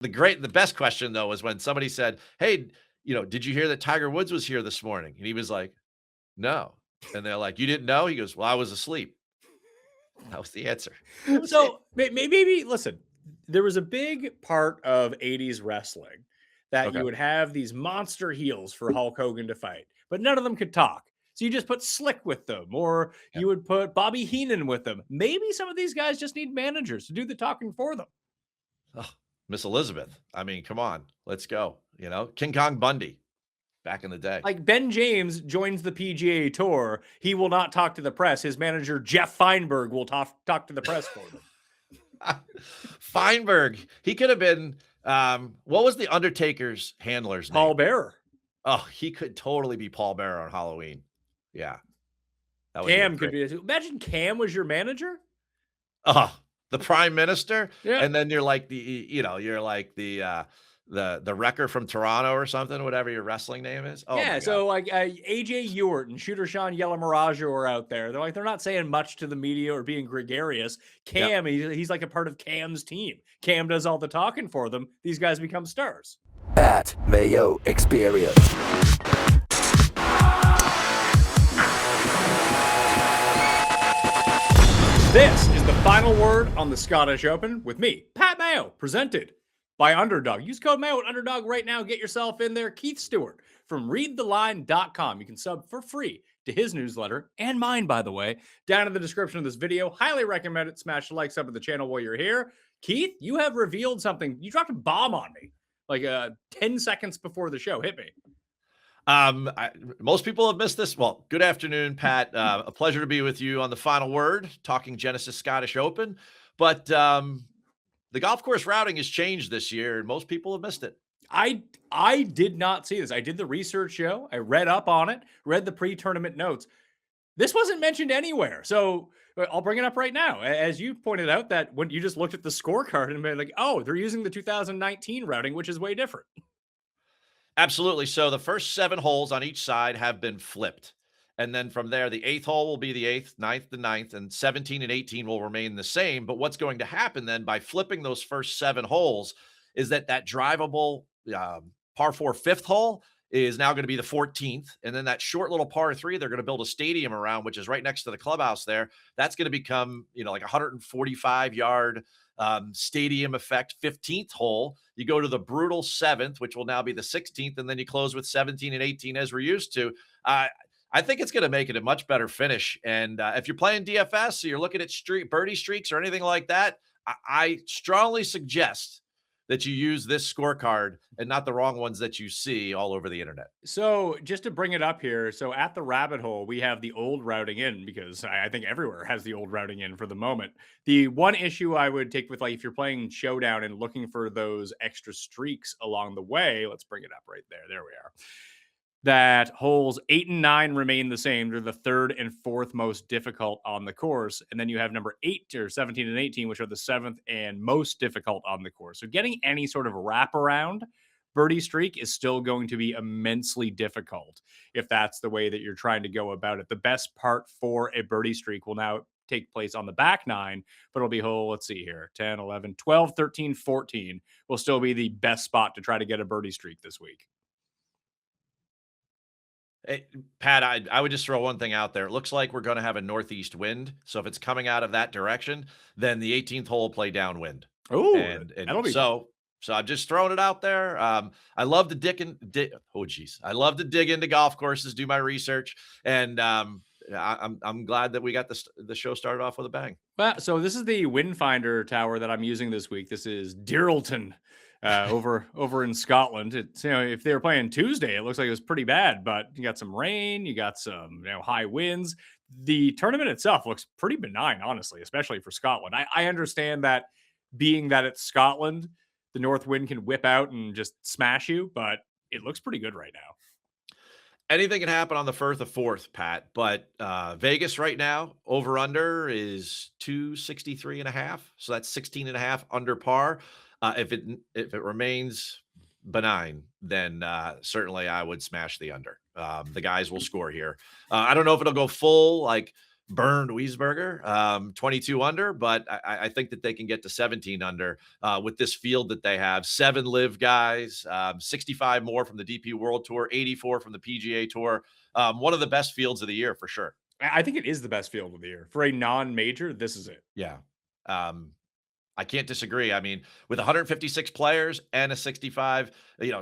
The best question though was when somebody said, "Hey, did you hear that Tiger Woods was here this morning?" And he was like, "No." And they're like, "You didn't know?" He goes, "Well, I was asleep." That was the answer. That was it. So maybe listen, there was a big part of 80s wrestling that you Okay. would have these monster heels for Hulk Hogan to fight, but none of them could talk. So you just put Slick with them, or Yeah. you would put Bobby Heenan with them. Maybe some of these guys just need managers to do the talking for them. Oh, Miss Elizabeth. I mean, come on, let's go. King Kong Bundy back in the day. Like Ben James joins the PGA Tour. He will not talk to the press. His manager, Jeff Feinberg, will talk to the press for them. Feinberg. He could have been. What was the Undertaker's handler's Paul name? Bearer. Oh, he could totally be Paul Bearer on Halloween. Yeah, that would be a Cam could great. be. Imagine Cam was your manager. Oh, the prime minister, Yeah. and then you're like you're like the wrecker from Toronto or something, whatever your wrestling name is. Oh Yeah, my god. so like AJ Ewart and Shooter Sean Yellamaraja are out there. They're not saying much to the media or being gregarious. Yep. Cam, he's like a part of Cam's team. Cam does all the talking for them. These guys become stars. At Mayo Experience. This is the final word on the Scottish Open with me, Pat Mayo, presented by Underdog. Use code Mayo at Underdog right now. Get yourself in there. Keith Stewart from readtheline.com. You can sub for free to his newsletter and mine, by the way, down in the description of this video. Highly recommend it. Smash the like, sub to the channel while you're here. Keith, you have revealed something. You dropped a bomb on me like 10 seconds before the show. Hit me. Most people have missed this. Well, good afternoon, Pat. A pleasure to be with you on the final word, talking Genesis Scottish Open. But the golf course routing has changed this year, and most people have missed it. I did not see this. I did the research show. I read up on it, read the pre-tournament notes. This wasn't mentioned anywhere. So I'll bring it up right now. As you pointed out, that when you just looked at the scorecard and been like, oh, they're using the 2019 routing, which is way different. Absolutely. So the first 7 holes on each side have been flipped. And then from there, the 8th hole will be the 8th, 9th, the 9th, and 17 and 18 will remain the same. But what's going to happen then by flipping those first 7 holes is that drivable par 4 5th hole is now going to be the 14th. And then that short little par 3, they're going to build a stadium around, which is right next to the clubhouse there. That's going to become, like 145-yard stadium effect 15th hole. You go to the brutal 7th, which will now be the 16th, and then you close with 17 and 18 as we're used to. I think it's going to make it a much better finish. And if you're playing DFS, so you're looking at birdie streaks or anything like that, I strongly suggest that you use this scorecard and not the wrong ones that you see all over the internet. So just to bring it up here, so at the rabbit hole, we have the old routing in, because I think everywhere has the old routing in for the moment. The one issue I would take with, like, if you're playing Showdown and looking for those extra streaks along the way, let's bring it up right there. There we are. That holes 8 and 9 remain the same. They're the 3rd and 4th most difficult on the course. And then you have number 8 or 17 and 18, which are the 7th and most difficult on the course. So getting any sort of wraparound birdie streak is still going to be immensely difficult if that's the way that you're trying to go about it. The best part for a birdie streak will now take place on the back 9, but it'll be hole, let's see here, 10, 11, 12, 13, 14 will still be the best spot to try to get a birdie streak this week. Hey, Pat, I would just throw one thing out there. It looks like we're going to have a northeast wind. So if it's coming out of that direction, then the 18th hole will play downwind. Oh, And that'll be so I'm just throwing it out there. I love to I love to dig into golf courses, do my research, and I'm glad that we got the show started off with a bang. Well, so this is the Windfinder tower that I'm using this week. This is Dirleton over in Scotland. It's, if they were playing Tuesday, it looks like it was pretty bad, but you got some rain, you got some high winds. The tournament itself looks pretty benign, honestly, especially for Scotland. I understand that, being that it's Scotland, the north wind can whip out and just smash you, but it looks pretty good right now. Anything can happen on the Firth of 4th, Pat, but Vegas right now, over under is 263.5. So that's 16.5 under par. If it remains benign, then certainly I would smash the under. The guys will score here. I don't know if it'll go full, like burned Wiesberger, 22 under, but I think that they can get to 17 under with this field that they have. 7 live guys, 65 more from the DP World Tour, 84 from the PGA Tour. One of the best fields of the year for sure. I think it is the best field of the year. For a non-major, this is it. Yeah. Um, I can't disagree. I mean, with 156 players and a 65,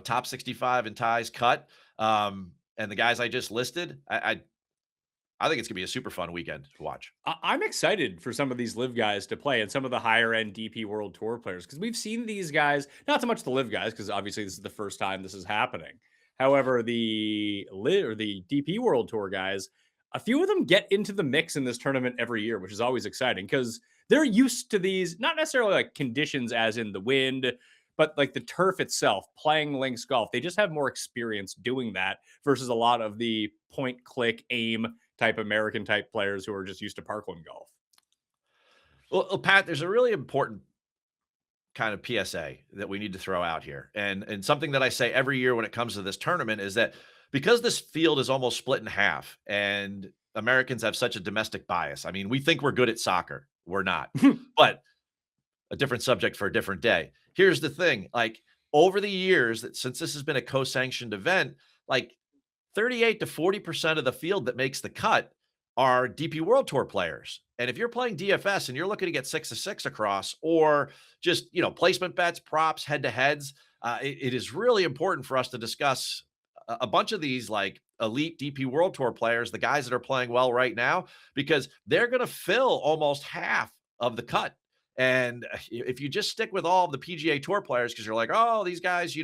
top 65 in ties cut, and the guys I just listed, I think it's gonna be a super fun weekend to watch. I'm excited for some of these live guys to play and some of the higher end DP World Tour players because we've seen these guys, not so much the live guys, because obviously this is the first time this is happening. However, the live or the DP World Tour guys, a few of them get into the mix in this tournament every year, which is always exciting because they're used to these, not necessarily like conditions as in the wind, but like the turf itself, playing links golf. They just have more experience doing that versus a lot of the point, click, aim type American type players who are just used to parkland golf. Well, Pat, there's a really important kind of PSA that we need to throw out here, and something that I say every year when it comes to this tournament is that because this field is almost split in half, and Americans have such a domestic bias. I mean, we think we're good at soccer, we're not, but a different subject for a different day. Here's the thing, like, over the years that since this has been a co-sanctioned event, like 38 to 40% of the field that makes the cut are DP World Tour players. And if you're playing DFS and you're looking to get 6 to 6 across or just, placement bets, props, head to heads, it is really important for us to discuss a bunch of these like elite DP World Tour players, the guys that are playing well right now, because they're going to fill almost half of the cut. And if you just stick with all of the PGA Tour players, because you're like, oh, these guys,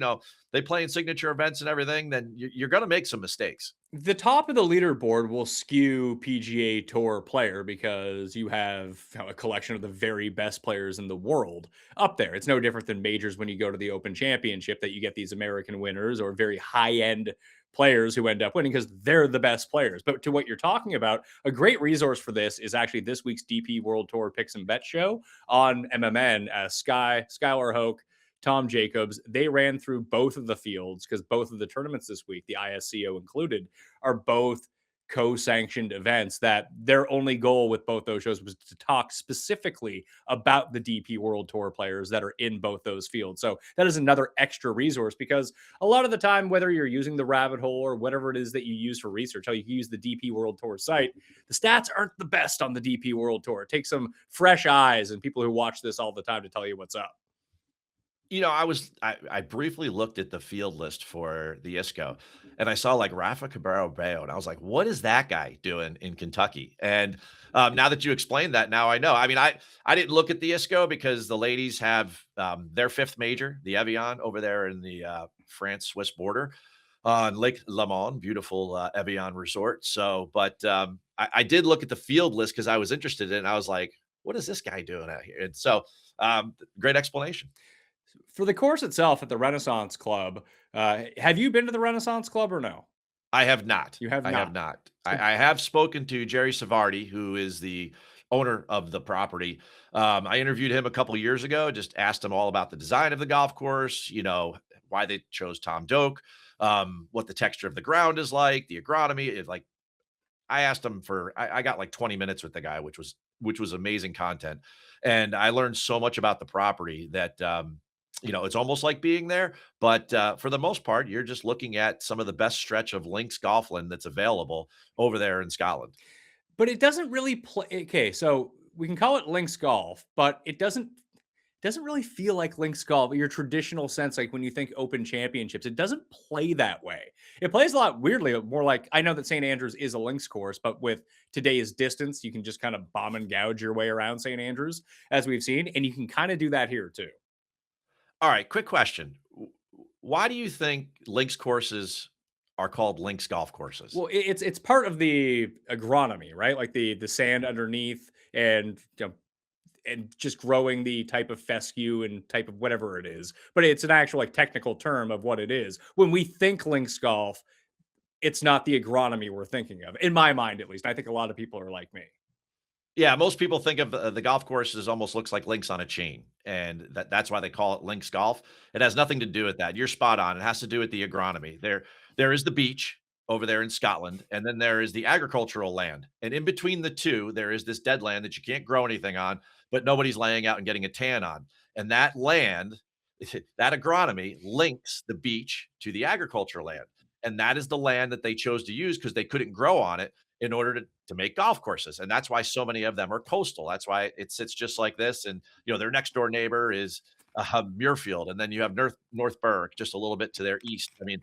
they play in signature events and everything, then you're going to make some mistakes. The top of the leaderboard will skew PGA Tour player because you have a collection of the very best players in the world up there. It's no different than majors when you go to the Open Championship that you get these American winners or very high end players who end up winning because they're the best players. But to what you're talking about, a great resource for this is actually this week's DP World Tour Picks and Bet show on MMN. Skylar Hoke, Tom Jacobs, they ran through both of the fields because both of the tournaments this week, the ISCO included, are both co-sanctioned events that their only goal with both those shows was to talk specifically about the DP World Tour players that are in both those fields. So that is another extra resource because a lot of the time, whether you're using the rabbit hole or whatever it is that you use for research, how you can use the DP World Tour site, the stats aren't the best on the DP World Tour. It takes some fresh eyes and people who watch this all the time to tell you what's up. I briefly looked at the field list for the ISCO and I saw like Rafa Cabrera Bello, and I was like, what is that guy doing in Kentucky? And now that you explained that, now I know. I mean, I didn't look at the ISCO because the ladies have their 5th major, the Evian, over there in the France-Swiss border on Lake Lemon, beautiful Evian resort. So, but I did look at the field list because I was interested in it. And I was like, what is this guy doing out here? And so, great explanation. For the course itself at the Renaissance Club, have you been to the Renaissance Club or no? I have not. You have I have not. not. I have spoken to Jerry Savardi, who is the owner of the property. I interviewed him a couple years ago, just asked him all about the design of the golf course, why they chose Tom Doak, what the texture of the ground is like, the agronomy. Like, I asked him I got like 20 minutes with the guy, which was amazing content. And I learned so much about the property that, it's almost like being there, but for the most part, you're just looking at some of the best stretch of links golfland that's available over there in Scotland. But it doesn't really play. Okay, so we can call it links golf, but it doesn't really feel like links golf in your traditional sense. Like when you think Open Championships, it doesn't play that way. It plays a lot weirdly, more like I know that St. Andrews is a links course, but with today's distance, you can just kind of bomb and gouge your way around St. Andrews, as we've seen, and you can kind of do that here too. All right, quick question. Why do you think links courses are called links golf courses? Well, it's part of the agronomy, right? Like the sand underneath and and just growing the type of fescue and type of whatever it is. But it's an actual like technical term of what it is. When we think links golf, it's not the agronomy we're thinking of, in my mind at least. I think a lot of people are like me. Yeah, most people think of the golf courses almost looks like links on a chain, and that's why they call it links golf. It has nothing to do with that. You're spot on. It has to do with the agronomy. There is the beach, over there in Scotland, and then there is the agricultural land. And in between the two, there is this dead land that you can't grow anything on, but nobody's laying out and getting a tan on. And that land, that agronomy links the beach to the agricultural land. And that is the land that they chose to use because they couldn't grow on it in order to make golf courses. And that's why so many of them are coastal. That's why it sits just like this. And, their next door neighbor is Muirfield. And then you have North Berwick just a little bit to their east. I mean,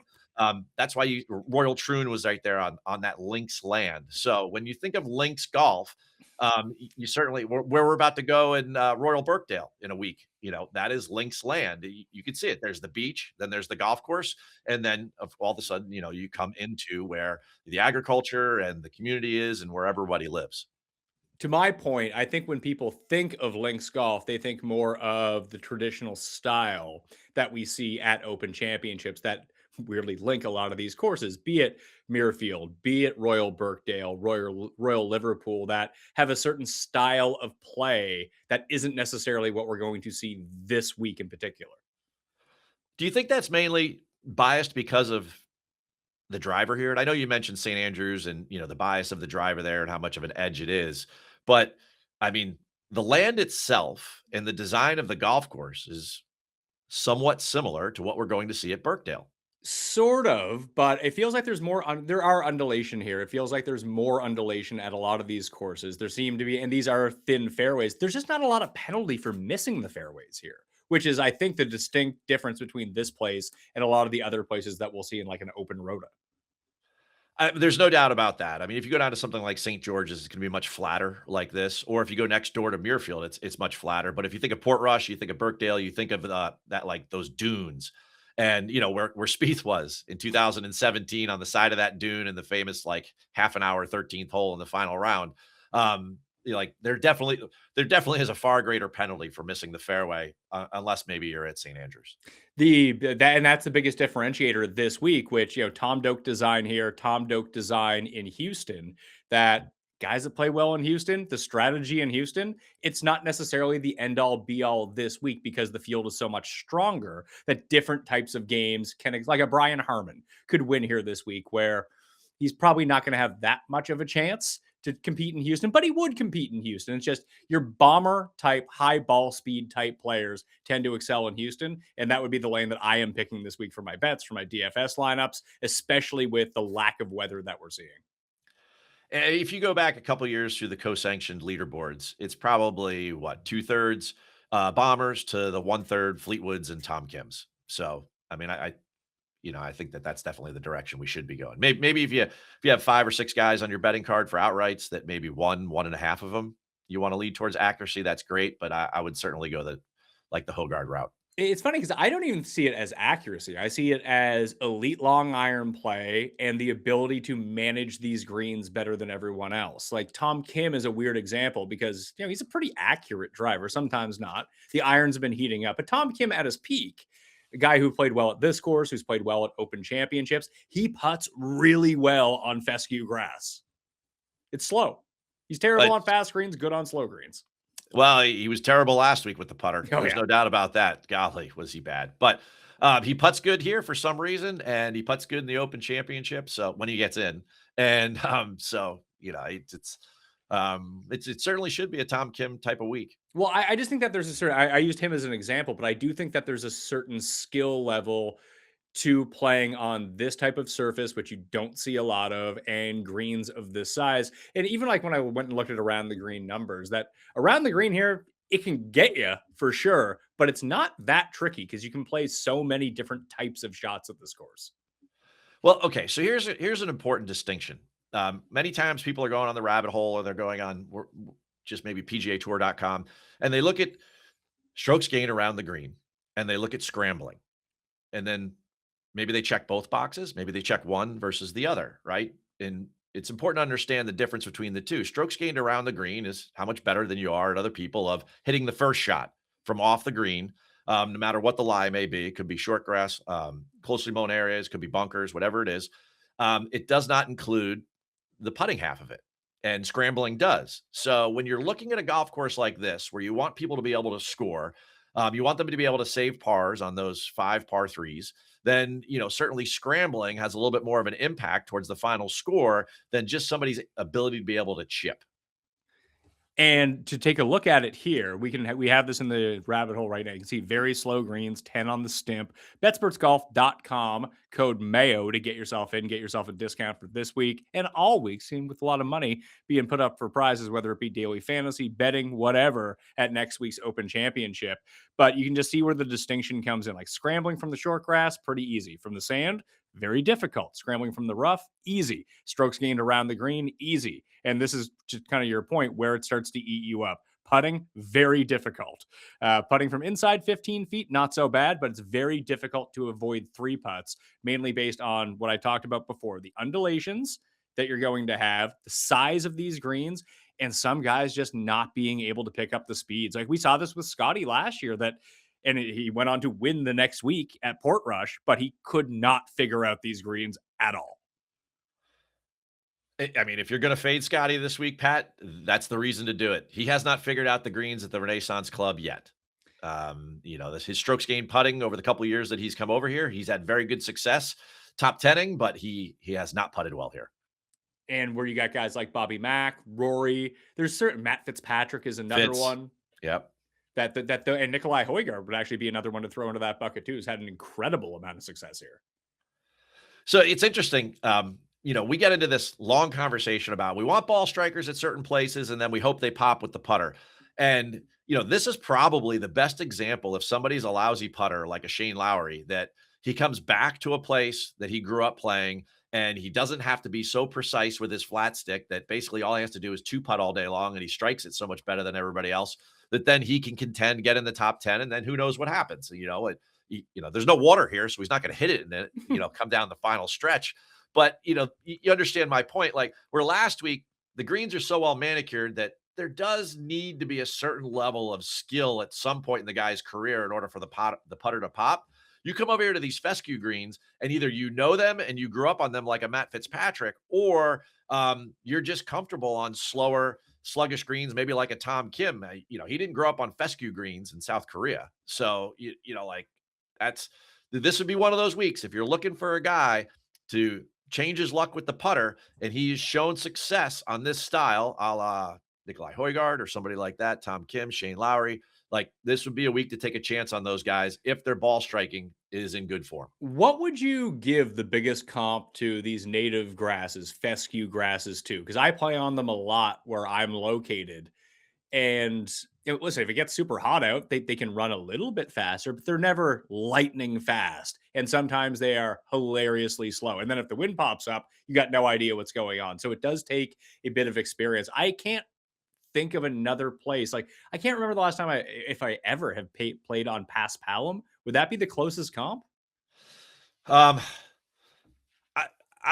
that's why Royal Troon was right there on that links land. So when you think of links golf, you certainly where we're about to go in Royal Birkdale in a week. That is links land. You can see it. There's the beach, then there's the golf course, and then all of a sudden, you come into where the agriculture and the community is, and where everybody lives. To my point, I think when people think of links golf, they think more of the traditional style that we see at Open Championships that weirdly link a lot of these courses, be it Muirfield, be it Royal Birkdale, Royal Liverpool, that have a certain style of play that isn't necessarily what we're going to see this week in particular. Do you think that's mainly biased because of the driver here? And I know you mentioned St. Andrews and, the bias of the driver there and how much of an edge it is. But I mean, the land itself and the design of the golf course is somewhat similar to what we're going to see at Birkdale. Sort of, but it feels like there's more. There are undulation here. It feels like there's more undulation at a lot of these courses. There seem to be, and these are thin fairways. There's just not a lot of penalty for missing the fairways here, which is, I think, the distinct difference between this place and a lot of the other places that we'll see in like an open rota. There's no doubt about that. I mean, if you go down to something like St. George's, it's going to be much flatter like this. Or if you go next door to Muirfield, it's much flatter. But if you think of Portrush, you think of Birkdale, you think of that like those dunes, and where Spieth was in 2017 on the side of that dune in the famous like half an hour 13th hole in the final round. Like there definitely is a far greater penalty for missing the fairway unless maybe you're at St. Andrews. And that's the biggest differentiator this week, which Tom Doak design here, Tom Doak design in Houston. That guys that play well in Houston, the strategy in Houston, it's not necessarily the end all be all this week because the field is so much stronger that different types of games can, like a Brian Harmon could win here this week, where he's probably not going to have that much of a chance to compete in Houston, but he would compete in Houston. It's just your bomber type, high ball speed type players tend to excel in Houston. And that would be the lane that I am picking this week for my bets, for my DFS lineups, especially with the lack of weather that we're seeing. And if you go back a couple years through the co-sanctioned leaderboards, it's probably what, 2/3 bombers to the 1/3 Fleetwoods and Tom Kims. So, I mean, I think that's definitely the direction we should be going. Maybe if you have 5 or 6 guys on your betting card for outrights, that maybe one and a half of them you want to lead towards accuracy, that's great. But I would certainly go the Hogard route. It's funny because I don't even see it as accuracy. I see it as elite long iron play and the ability to manage these greens better than everyone else. Like Tom Kim is a weird example because he's a pretty accurate driver, sometimes not. The irons have been heating up, but Tom Kim at his peak, a guy who played well at this course, who's played well at Open Championships, he putts really well on fescue grass. It's slow. He's terrible on fast greens, good on slow greens. Well, he was terrible last week with the putter. Oh, There's no doubt about that. Golly, was he bad. But he putts good here for some reason, and he putts good in the Open Championship. So when he gets in, and it certainly should be a Tom Kim type of week. Well, I just think that there's a certain, I used him as an example, but I do think that there's a certain skill level to playing on this type of surface, which you don't see a lot of, and greens of this size. And even like when I went and looked at around the green numbers, that around the green here, it can get you for sure, but it's not that tricky because you can play so many different types of shots at this course. Well, okay, so here's an important distinction. Many times people are going on the rabbit hole, or they're going on just maybe PGAtour.com, and they look at strokes gained around the green, and they look at scrambling, and then maybe they check both boxes. Maybe they check one versus the other, right? And it's important to understand the difference between the two. Strokes gained around the green is how much better than you are at other people of hitting the first shot from off the green, no matter what the lie may be. It could be short grass, closely mown areas, could be bunkers, whatever it is. It does not include the putting half of it, and scrambling does. So when you're looking at a golf course like this, where you want people to be able to score, You want them to be able to save pars on those 5 par 3s. Then, certainly scrambling has a little bit more of an impact towards the final score than just somebody's ability to be able to chip. And to take a look at it here, we have this in the rabbit hole right now. You can see very slow greens, 10 on the stimp. BetSportsGolf.com, code Mayo to get yourself in, get yourself a discount for this week and all weeks, seen with a lot of money being put up for prizes, whether it be daily fantasy, betting, whatever, at next week's Open Championship. But you can just see where the distinction comes in. Like scrambling from the short grass, pretty easy. From the sand, very difficult. Scrambling from the rough, easy. Strokes gained around the green, easy. And this is just kind of your point where it starts to eat you up. Putting, very difficult. Putting from inside 15 feet, not so bad, but it's very difficult to avoid 3 putts, mainly based on what I talked about before, the undulations that you're going to have, the size of these greens, and some guys just not being able to pick up the speeds. Like we saw this with Scotty last year and he went on to win the next week at Portrush, but he could not figure out these greens at all. I mean, if you're going to fade Scotty this week, Pat, that's the reason to do it. He has not figured out the greens at the Renaissance Club yet. His strokes gained putting over the couple of years that he's come over here, he's had very good success, top 10ing, but he has not putted well here. And where you got guys like Bobby Mack, Rory, there's certain Matt Fitzpatrick is another one. Yep. And Nikolai Højgaard would actually be another one to throw into that bucket too. Has had an incredible amount of success here. So it's interesting. We get into this long conversation about we want ball strikers at certain places, and then we hope they pop with the putter. And, this is probably the best example. If somebody's a lousy putter like a Shane Lowry, that he comes back to a place that he grew up playing, and he doesn't have to be so precise with his flat stick that basically all he has to do is 2-putt all day long, and he strikes it so much better than everybody else that then he can contend, get in the top 10, and then who knows what happens. There's no water here, so he's not going to hit it and then, come down the final stretch. But, you understand my point. Like where last week, the greens are so well manicured that there does need to be a certain level of skill at some point in the guy's career in order for the putter to pop. You come over here to these fescue greens and either them and you grew up on them like a Matt Fitzpatrick, or you're just comfortable on slower, sluggish greens, maybe like a Tom Kim. He didn't grow up on fescue greens in South Korea. So, this would be one of those weeks. If you're looking for a guy to change his luck with the putter, and he's shown success on this style, a la Nikolai Højgaard or somebody like that, Tom Kim, Shane Lowry, like this would be a week to take a chance on those guys if their ball striking is in good form. What would you give the biggest comp to these native grasses, fescue grasses too? Because I play on them a lot where I'm located. And listen, if it gets super hot out, they can run a little bit faster, but they're never lightning fast. And sometimes they are hilariously slow. And then if the wind pops up, you got no idea what's going on. So it does take a bit of experience. I can't think of another place. Like I can't remember the last time if I ever have played on Paspalum. Would that be the closest comp? I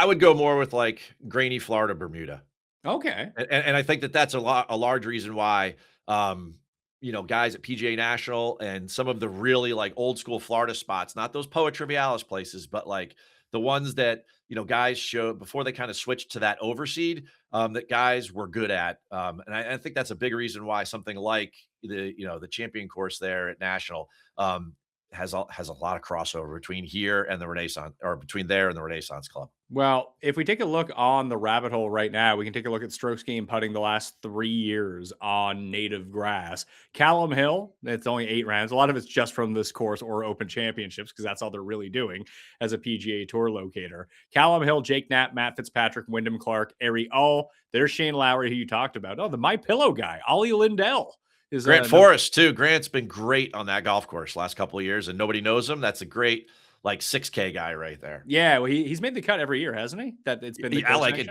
would go more with like grainy Florida Bermuda. Okay. And I think that's a large reason why, guys at PGA National and some of the really like old school Florida spots, not those Poa Trivialis places, but like the ones that, guys showed before they kind of switched to that overseed, that guys were good at. And I think that's a big reason why something like the champion course there at National, has a lot of crossover between here and the Renaissance, or between there and the Renaissance Club. Well, if we take a look on the rabbit hole right now, we can take a look at strokes gained putting the last 3 years on native grass. Callum Hill, it's only 8 rounds. A lot of it's just from this course or Open Championships because that's all they're really doing as a PGA Tour locator. Callum Hill, Jake Knapp, Matt Fitzpatrick, Wyndham Clark, Ari All. There's Shane Lowry, who you talked about. Oh, the My Pillow guy, Ollie Lindell. Grant Forrest too. Grant's been great on that golf course last couple of years, and nobody knows him. That's a great like 6K guy right there. Yeah, well, he's made the cut every year, hasn't he? That it's been the like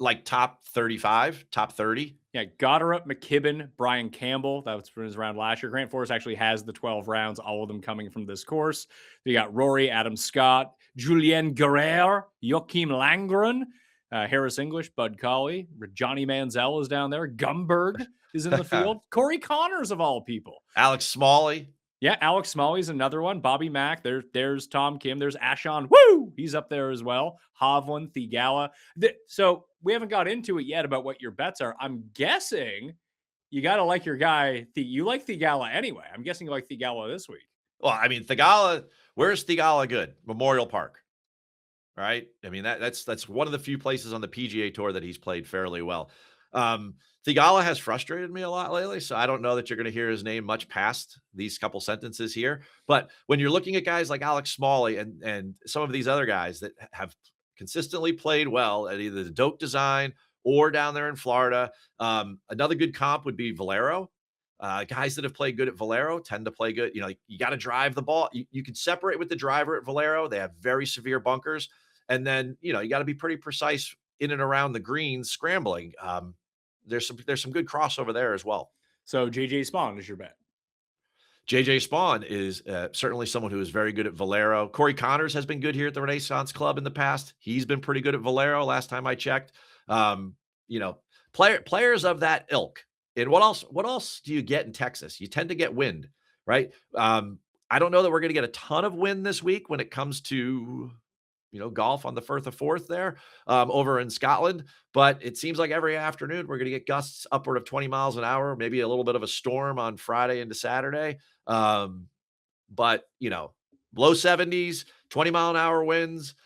like top 35, top 30. Yeah, Goddard, McKibben, Brian Campbell. That was from his round last year. Grant Forrest actually has the 12 rounds, all of them coming from this course. You got Rory, Adam Scott, Julien Guerrero, Joachim Langren, Harris English, Bud Colley, Johnny Manziel is down there. Gumberg is in the field. Corey Connors of all people. Alex Smalley. Yeah, Alex Smalley's another one. Bobby Mack. There's Tom Kim. There's Ashon. Woo! He's up there as well. Hovland, Thigala. So we haven't got into it yet about what your bets are. I'm guessing You got to like your guy. You like Thigala anyway. I'm guessing you like Thigala this week. Well, I mean, Thigala, where's Thigala good? Memorial Park, right? I mean, that's one of the few places on the PGA Tour that he's played fairly well. Thigala has frustrated me a lot lately, so I don't know that you're going to hear his name much past these couple sentences here. But when you're looking at guys like Alex Smalley and some of these other guys that have consistently played well at either the Doak Design or down there in Florida, another good comp would be Valero. Guys that have played good at Valero tend to play good. You know, you got to drive the ball. You can separate with the driver at Valero. They have very severe bunkers. And then, you know, you got to be pretty precise in and around the greens scrambling. There's some good crossover there as well. So JJ Spawn is your bet. JJ Spawn is certainly someone who is very good at Valero. Corey Connors has been good here at the Renaissance Club in the past. He's been pretty good at Valero last time I checked. You know, players of that ilk. And what else do you get in Texas? You tend to get wind, right? I don't know that we're going to get a ton of wind this week when it comes to, you know, golf on the Firth of Forth there over in Scotland. But it seems like every afternoon we're going to get gusts upward of 20 miles an hour, maybe a little bit of a storm on Friday into Saturday. But, you know, low 70s, 20-mile-an-hour winds,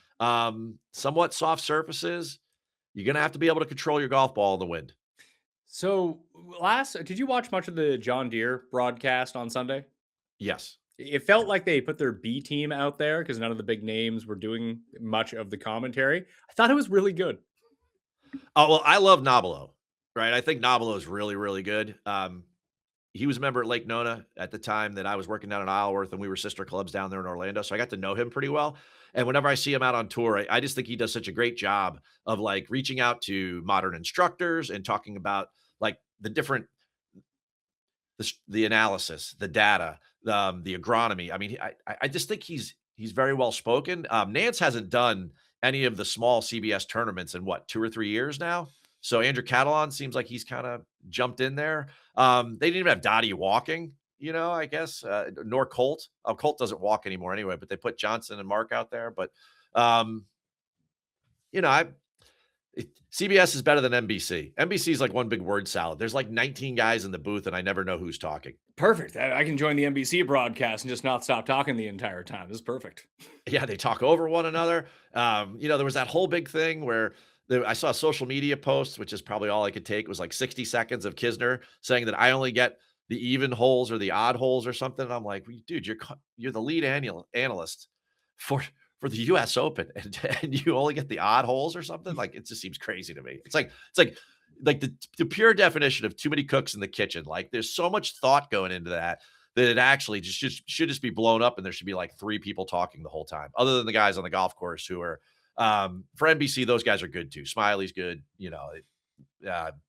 somewhat soft surfaces. You're going to have to be able to control your golf ball in the wind. So did you watch much of the John Deere broadcast on Sunday? Yes. It felt like they put their B team out there because none of the big names were doing much of the commentary. I thought it was really good. Oh, well, I love Nobilo, right? I think Nobilo is really, really good. He was a member at Lake Nona at the time that I was working down in Isleworth, and we were sister clubs down there in Orlando. So I got to know him pretty well. And whenever I see him out on tour, I just think he does such a great job of like reaching out to modern instructors and talking about like the different, the analysis, the data, the agronomy. I mean, I just think he's very well spoken. Nance hasn't done any of the small CBS tournaments in what, 2 or 3 years now. So Andrew Catalan seems like he's kind of jumped in there. They didn't even have Dottie walking, you know, I guess, nor Colt. Colt doesn't walk anymore anyway, but they put Johnson and Mark out there. But, you know, CBS is better than NBC. NBC is like one big word salad. There's like 19 guys in the booth, and I never know who's talking. Perfect. I can join the NBC broadcast and just not stop talking the entire time. This is perfect. Yeah, they talk over one another. You know, there was that whole big thing where I saw a social media post, which is probably all I could take. It was like 60 seconds of Kisner saying that I only get the even holes or the odd holes or something. And I'm like, dude, you're the lead analyst for the US Open and you only get the odd holes or something. Like, it just seems crazy to me. It's like the pure definition of too many cooks in the kitchen. Like, there's so much thought going into that it actually should just be blown up. And there should be like 3 people talking the whole time, other than the guys on the golf course who are, for NBC, those guys are good too. Smiley's good. You know,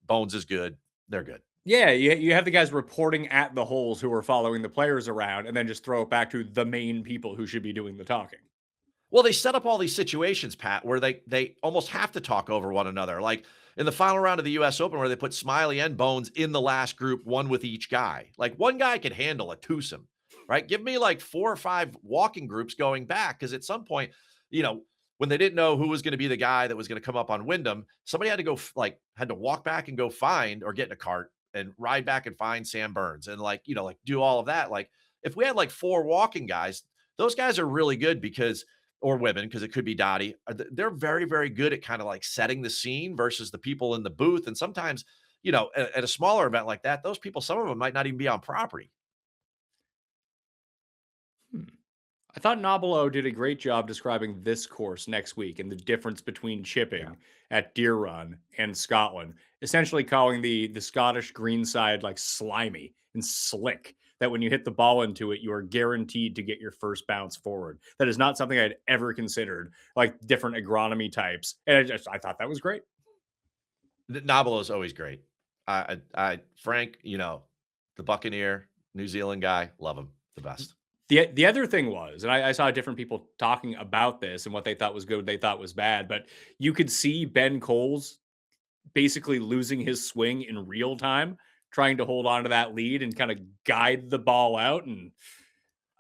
Bones is good. They're good. Yeah, you have the guys reporting at the holes who are following the players around, and then just throw it back to the main people who should be doing the talking. Well, they set up all these situations, Pat, where they almost have to talk over one another. Like in the final round of the US Open, where they put Smiley and Bones in the last group, one with each guy. Like, one guy could handle a twosome, right? Give me like 4 or 5 walking groups going back, because at some point, you know, when they didn't know who was going to be the guy that was going to come up on Wyndham, somebody had to go had to walk back and go find, or get in a cart and ride back and find Sam Burns and like, you know, like do all of that. Like, if we had like 4 walking guys, those guys are really good or women, because it could be Dottie. They're very, very good at kind of like setting the scene versus the people in the booth. And sometimes, you know, at a smaller event like that, those people, some of them might not even be on property. I thought Nobilo did a great job describing this course next week and the difference between chipping at Deer Run and Scotland, essentially calling the Scottish greenside like slimy and slick, that when you hit the ball into it, you are guaranteed to get your first bounce forward. That is not something I'd ever considered, like different agronomy types. And I thought that was great. Nobilo is always great. Frank, you know, the Buccaneer, New Zealand guy, love him, the best. The other thing was, and I saw different people talking about this and what they thought was good, they thought was bad, but you could see Ben Coles basically losing his swing in real time, trying to hold on to that lead and kind of guide the ball out. And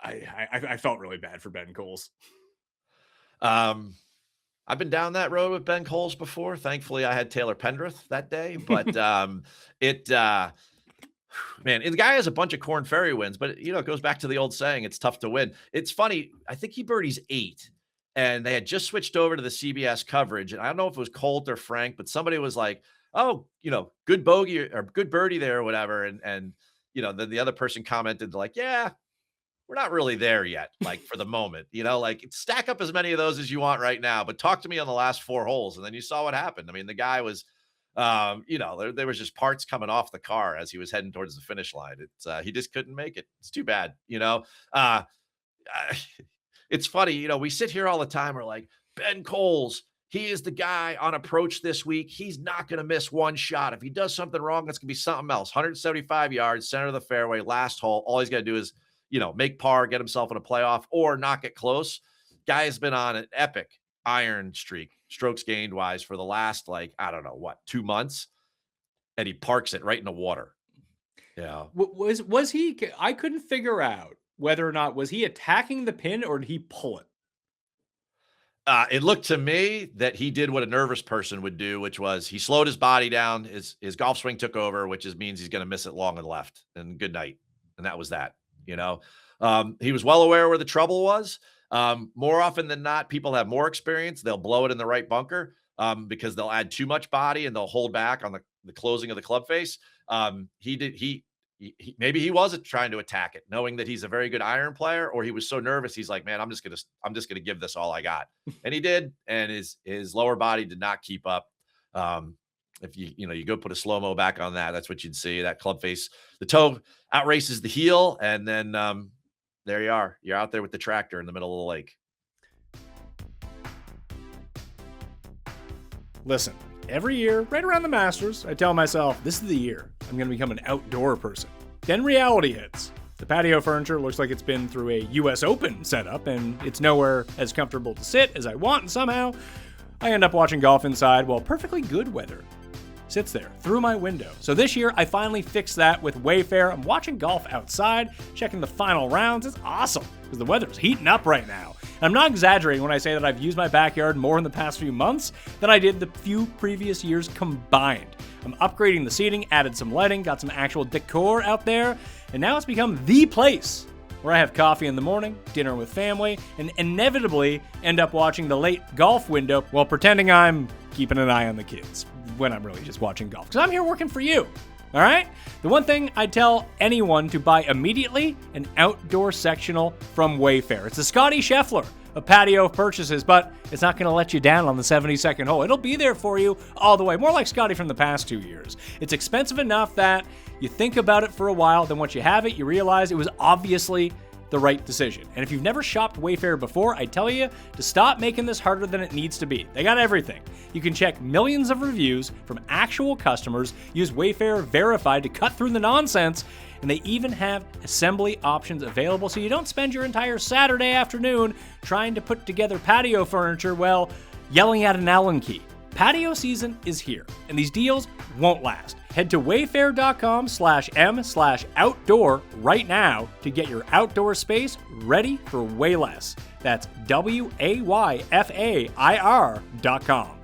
I felt really bad for Ben Coles. I've been down that road with Ben Coles before. Thankfully, I had Taylor Pendrith that day, but Man, and the guy has a bunch of Corn Ferry wins, but it goes back to the old saying, it's tough to win. It's funny. I think he birdies 8, and they had just switched over to the CBS coverage. And I don't know if it was Colt or Frank, but somebody was like, "Oh, good bogey or good birdie there or whatever." And then the other person commented like, "Yeah, we're not really there yet, like for the moment, like stack up as many of those as you want right now, but talk to me on the last 4 holes." And then you saw what happened. I mean, the guy was, there was just parts coming off the car as he was heading towards the finish line. He just couldn't make it. It's too bad, uh, it's funny, we sit here all the time. We're like, Ben Coles, he is the guy on approach this week. He's not going to miss one shot. If he does something wrong, it's going to be something else. 175 yards, center of the fairway, last hole. All he's got to do is, make par, get himself in a playoff, or knock it close. Guy has been on an epic iron streak, strokes gained wise, for the last, 2 months, and he parks it right in the water. Yeah. Was he? I couldn't figure out whether or not was he attacking the pin or did he pull it. It looked to me that he did what a nervous person would do, which was he slowed his body down. His golf swing took over, which means he's going to miss it long and left. And good night. And that was that. He was well aware where the trouble was. More often than not, people have more experience. They'll blow it in the right bunker because they'll add too much body and they'll hold back on the closing of the club face. Maybe he wasn't trying to attack it, knowing that he's a very good iron player, or he was so nervous he's like, man, I'm just gonna give this all I got, and he did, and his lower body did not keep up. If you go put a slow-mo back on that, that's what you'd see. That club face, the toe outraces the heel, and then there you are. You're out there with the tractor in the middle of the lake. Listen, every year, right around the Masters, I tell myself, this is the year I'm going to become an outdoor person. Then reality hits. The patio furniture looks like it's been through a US Open setup, and it's nowhere as comfortable to sit as I want, and somehow I end up watching golf inside while perfectly good weather sits there through my window. So this year, I finally fixed that with WAYFAIR. I'm watching golf outside, checking the final rounds. It's awesome because the weather's heating up right now. And I'm not exaggerating when I say that I've used my backyard more in the past few months than I did the few previous years combined. I'm upgrading the seating, added some lighting, got some actual decor out there, and now it's become the place where I have coffee in the morning, dinner with family, and inevitably end up watching the late golf window while pretending I'm keeping an eye on the kids when I'm really just watching golf. Because I'm here working for you, all right? The one thing I tell anyone to buy immediately, an outdoor sectional from WAYFAIR. It's the Scotty Scheffler of patio purchases, but it's not going to let you down on the 72nd hole. It'll be there for you all the way, more like Scotty from the past 2 years. It's expensive enough that you think about it for a while, then once you have it, you realize it was obviously the right decision. And if you've never shopped WAYFAIR before, I tell you to stop making this harder than it needs to be. They got everything. You can check millions of reviews from actual customers, use WAYFAIR Verified to cut through the nonsense, and they even have assembly options available so you don't spend your entire Saturday afternoon trying to put together patio furniture while yelling at an Allen key. Patio season is here, and these deals won't last. Head to wayfair.com/m/outdoor right now to get your outdoor space ready for way less. That's WAYFAIR.com.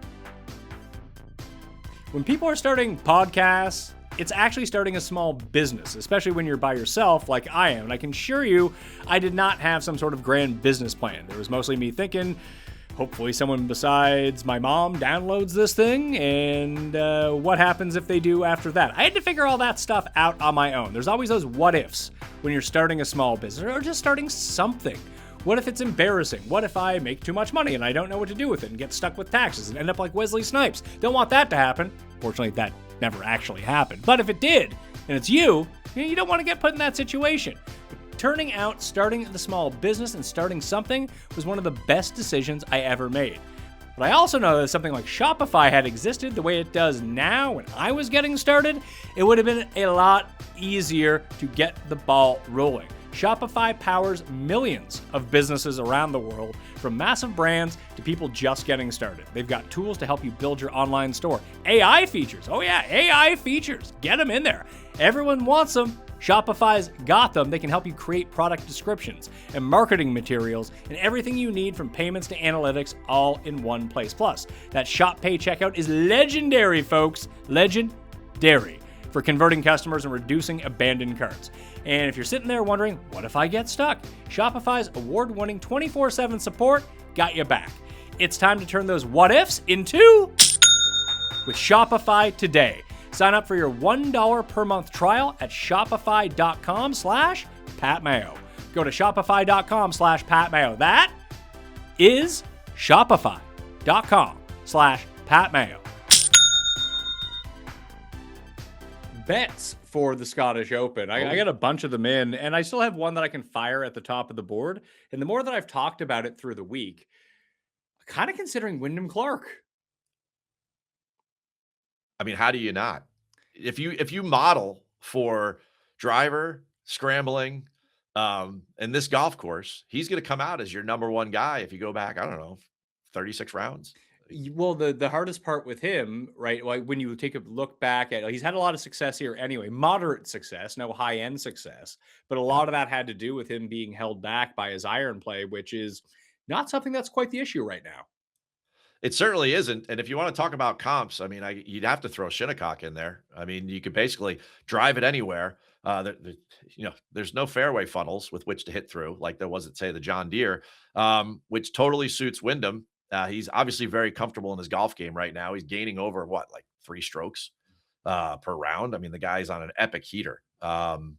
When people are starting podcasts, it's actually starting a small business, especially when you're by yourself like I am. And I can assure you, I did not have some sort of grand business plan. There was mostly me thinking, hopefully someone besides my mom downloads this thing, and what happens if they do after that? I had to figure all that stuff out on my own. There's always those what ifs when you're starting a small business or just starting something. What if it's embarrassing? What if I make too much money and I don't know what to do with it and get stuck with taxes and end up like Wesley Snipes? Don't want that to happen. Fortunately, that never actually happened. But if it did, and it's you don't want to get put in that situation. Turning out, starting the small business and starting something was one of the best decisions I ever made. But I also know that if something like Shopify had existed the way it does now when I was getting started, it would have been a lot easier to get the ball rolling. Shopify powers millions of businesses around the world, from massive brands to people just getting started. They've got tools to help you build your online store. AI features. Oh yeah, AI features. Get them in there. Everyone wants them. Shopify's got them. They can help you create product descriptions and marketing materials and everything you need from payments to analytics all in one place. Plus, that Shop Pay checkout is legendary, folks. Legendary. for converting customers and reducing abandoned carts. And if you're sitting there wondering, what if I get stuck? Shopify's award-winning 24/7 support got you back. It's time to turn those what ifs into with Shopify today. Sign up for your $1 per month trial at shopify.com/PatMayo. Go to shopify.com/PatMayo. That is shopify.com/PatMayo. Bets for the Scottish Open. I got a bunch of them in, and I still have one that I can fire at the top of the board. And the more that I've talked about it through the week, I'm kind of considering Wyndham Clark. I mean, how do you not? If you model for driver scrambling, in this golf course, he's going to come out as your number one guy. If you go back, I don't know, 36 rounds. Well, the hardest part with him, right? Like when you take a look back at, he's had a lot of success here anyway, moderate success, no high end success, but a lot of that had to do with him being held back by his iron play, which is not something that's quite the issue right now. It certainly isn't. And if you want to talk about comps, I mean, you'd have to throw Shinnecock in there. I mean, you could basically drive it anywhere. There's no fairway funnels with which to hit through, like there was at, say, the John Deere, which totally suits Wyndham. He's obviously very comfortable in his golf game right now. He's gaining over like 3 strokes per round. I mean, the guy's on an epic heater. The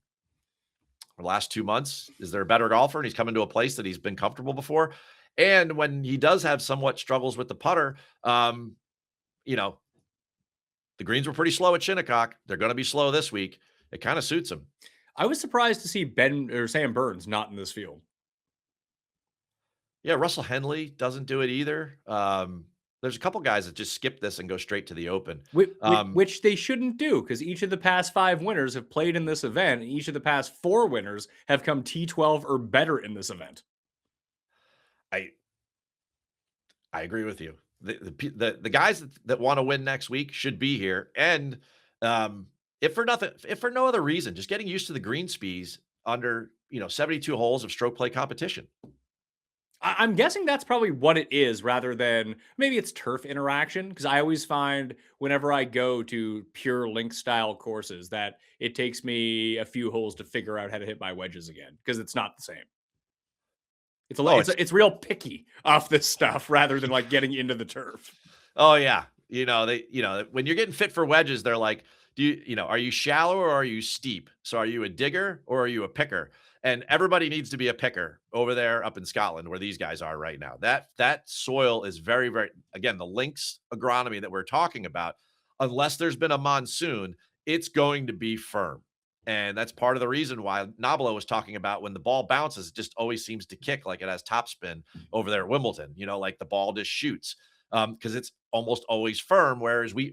last 2 months, is there a better golfer? And he's coming to a place that he's been comfortable before. And when he does have somewhat struggles with the putter, the greens were pretty slow at Shinnecock. They're going to be slow this week. It kind of suits him. I was surprised to see Sam Burns not in this field. Yeah, Russell Henley doesn't do it either. There's a couple guys that just skip this and go straight to the Open. Which they shouldn't do, because each of the past 5 winners have played in this event. And each of the past 4 winners have come T12 or better in this event. I agree with you. The guys that want to win next week should be here. And if for no other reason, just getting used to the green speeds under 72 holes of stroke play competition. I'm guessing that's probably what it is, rather than maybe it's turf interaction. Because I always find whenever I go to pure link style courses that it takes me a few holes to figure out how to hit my wedges again, because it's not the same. It's real picky off this stuff rather than like getting into the turf. Oh yeah. When you're getting fit for wedges, they're like, are you shallow or are you steep? So are you a digger or are you a picker? And everybody needs to be a picker over there up in Scotland where these guys are right now. That soil is very, very, again, the links agronomy that we're talking about, unless there's been a monsoon, it's going to be firm. And that's part of the reason why Nabilo was talking about when the ball bounces, it just always seems to kick like it has topspin over there at Wimbledon, like the ball just shoots because it's almost always firm. Whereas we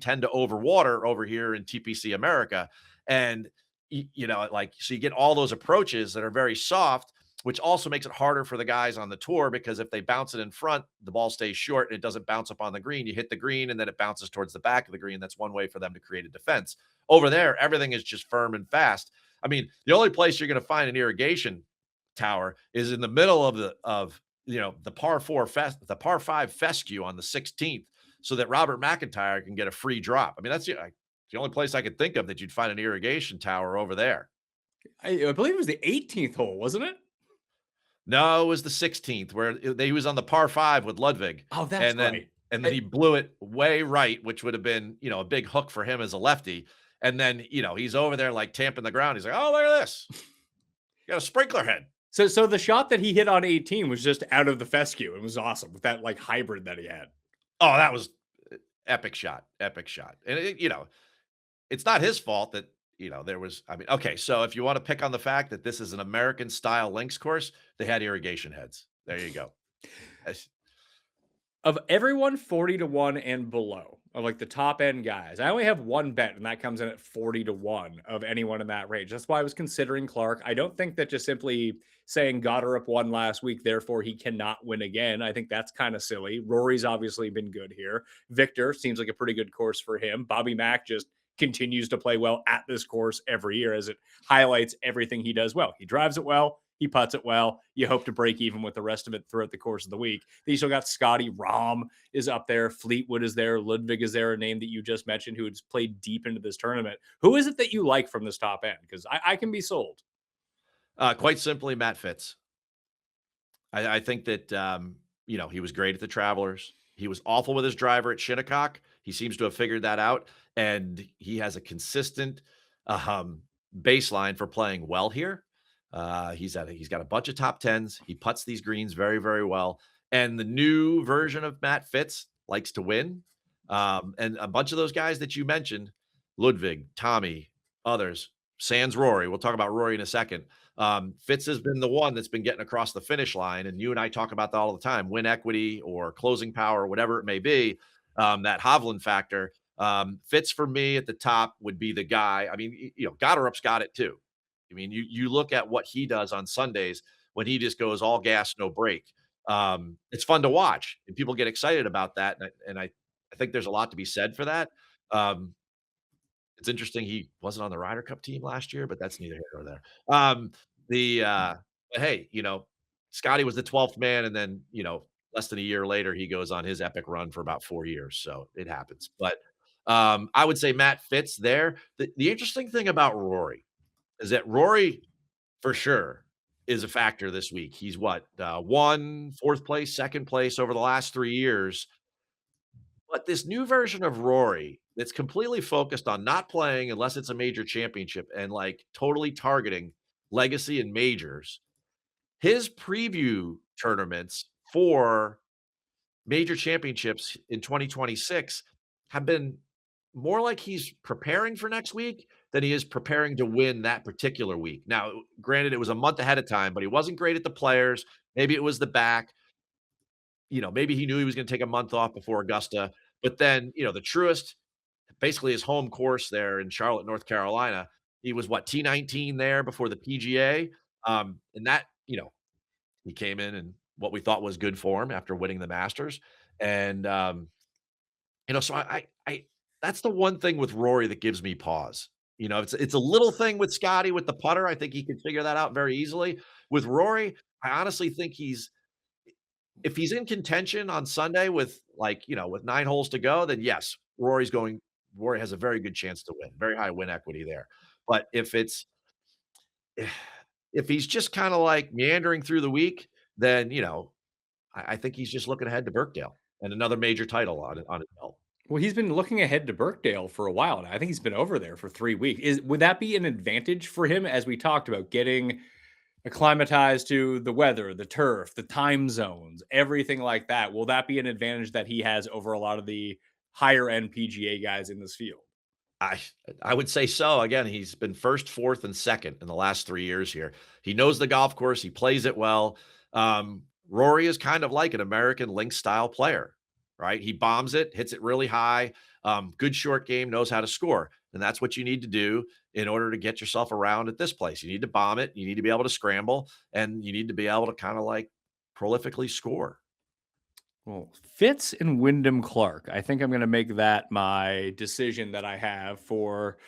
tend to overwater over here in TPC America. And, so you get all those approaches that are very soft, which also makes it harder for the guys on the tour, because if they bounce it in front, the ball stays short and it doesn't bounce up on the green. You hit the green and then it bounces towards the back of the green. That's one way for them to create a defense. Over there, everything is just firm and fast. I mean, the only place you're going to find an irrigation tower is in the middle of the par 5 fescue on the 16th, so that Robert McIntyre can get a free drop. I mean, that's the only place I could think of that you'd find an irrigation tower over there. I believe it was the 18th hole, wasn't it? No, it was the 16th where he was on the par 5 with Ludwig. Oh, that's right. And then he blew it way right, which would have been, a big hook for him as a lefty. And then, he's over there like tamping the ground. He's like, oh, look at this. You got a sprinkler head. So the shot that he hit on 18 was just out of the fescue. It was awesome with that like hybrid that he had. Oh, that was epic shot. And it's not his fault that, there was, okay. So if you want to pick on the fact that this is an American style links course, they had irrigation heads. There you go. Of everyone 40-1 and below, of like the top end guys, I only have one bet, and that comes in at 40-1 of anyone in that range. That's why I was considering Clark. I don't think that just simply saying Goddard won last week, therefore he cannot win again. I think that's kind of silly. Rory's obviously been good here. Victor seems like a pretty good course for him. Bobby Mack just continues to play well at this course every year, as it highlights everything he does well. He drives it well. He putts it well. You hope to break even with the rest of it throughout the course of the week. Then you still got Scotty. Rahm is up there. Fleetwood is there. Ludwig is there, a name that you just mentioned who has played deep into this tournament. Who is it that you like from this top end? Because I can be sold. Quite simply, Matt Fitz. I think that, he was great at the Travelers. He was awful with his driver at Shinnecock. He seems to have figured that out, and he has a consistent baseline for playing well here. He's got a bunch of top tens. He putts these greens very, very well. And the new version of Matt Fitz likes to win. And a bunch of those guys that you mentioned, Ludwig, Tommy, others, sans Rory. We'll talk about Rory in a second. Fitz has been the one that's been getting across the finish line, and you and I talk about that all the time: win equity or closing power, whatever it may be. That Hovland factor. Fitz for me at the top would be the guy. I mean, Goddard's got it too. I mean, you look at what he does on Sundays when he just goes all gas, no break. It's fun to watch, and people get excited about that. And I think there's a lot to be said for that. Um, it's interesting he wasn't on the Ryder Cup team last year, but that's neither here nor there. But hey, Scotty was the 12th man, and then, less than a year later, he goes on his epic run for about 4 years, so it happens. But, I would say Matt Fitz there. The interesting thing about Rory is that Rory, for sure, is a factor this week. He's what, won 4th place, 2nd place over the last 3 years. But this new version of Rory that's completely focused on not playing unless it's a major championship and, like, totally targeting legacy and majors, his preview tournaments for major championships in 2026 have been more like he's preparing for next week than he is preparing to win that particular week. Now, granted, it was a month ahead of time, but he wasn't great at the Players. Maybe it was the back. Maybe he knew he was gonna take a month off before Augusta, but then, the Truist, basically his home course there in Charlotte, North Carolina, he was what, T19 there before the PGA, and that, he came in what we thought was good form after winning the Masters, and, so I that's the one thing with Rory that gives me pause. It's a little thing with Scotty with the putter. I think he could figure that out very easily. With Rory, I honestly think if he's in contention on Sunday with, with 9 holes to go, then yes, Rory has a very good chance to win, very high win equity there. But if he's just kinda, like, meandering through the week, then, I think he's just looking ahead to Birkdale and another major title on his belt. Well, he's been looking ahead to Birkdale for a while now. I think he's been over there for 3 weeks. Would that be an advantage for him, as we talked about, getting acclimatized to the weather, the turf, the time zones, everything like that? Will that be an advantage that he has over a lot of the higher end PGA guys in this field? I I would say so. Again, he's been 1st, 4th, and 2nd in the last 3 years here. He knows the golf course. He plays it well. Rory is kind of like an American links style player, right? He bombs it, hits it really high, good short game, knows how to score. And that's what you need to do in order to get yourself around at this place. You need to bomb it. You need to be able to scramble, and you need to be able to kind of like prolifically score. Well, Fitz and Wyndham Clark. I think I'm going to make that my decision that I have for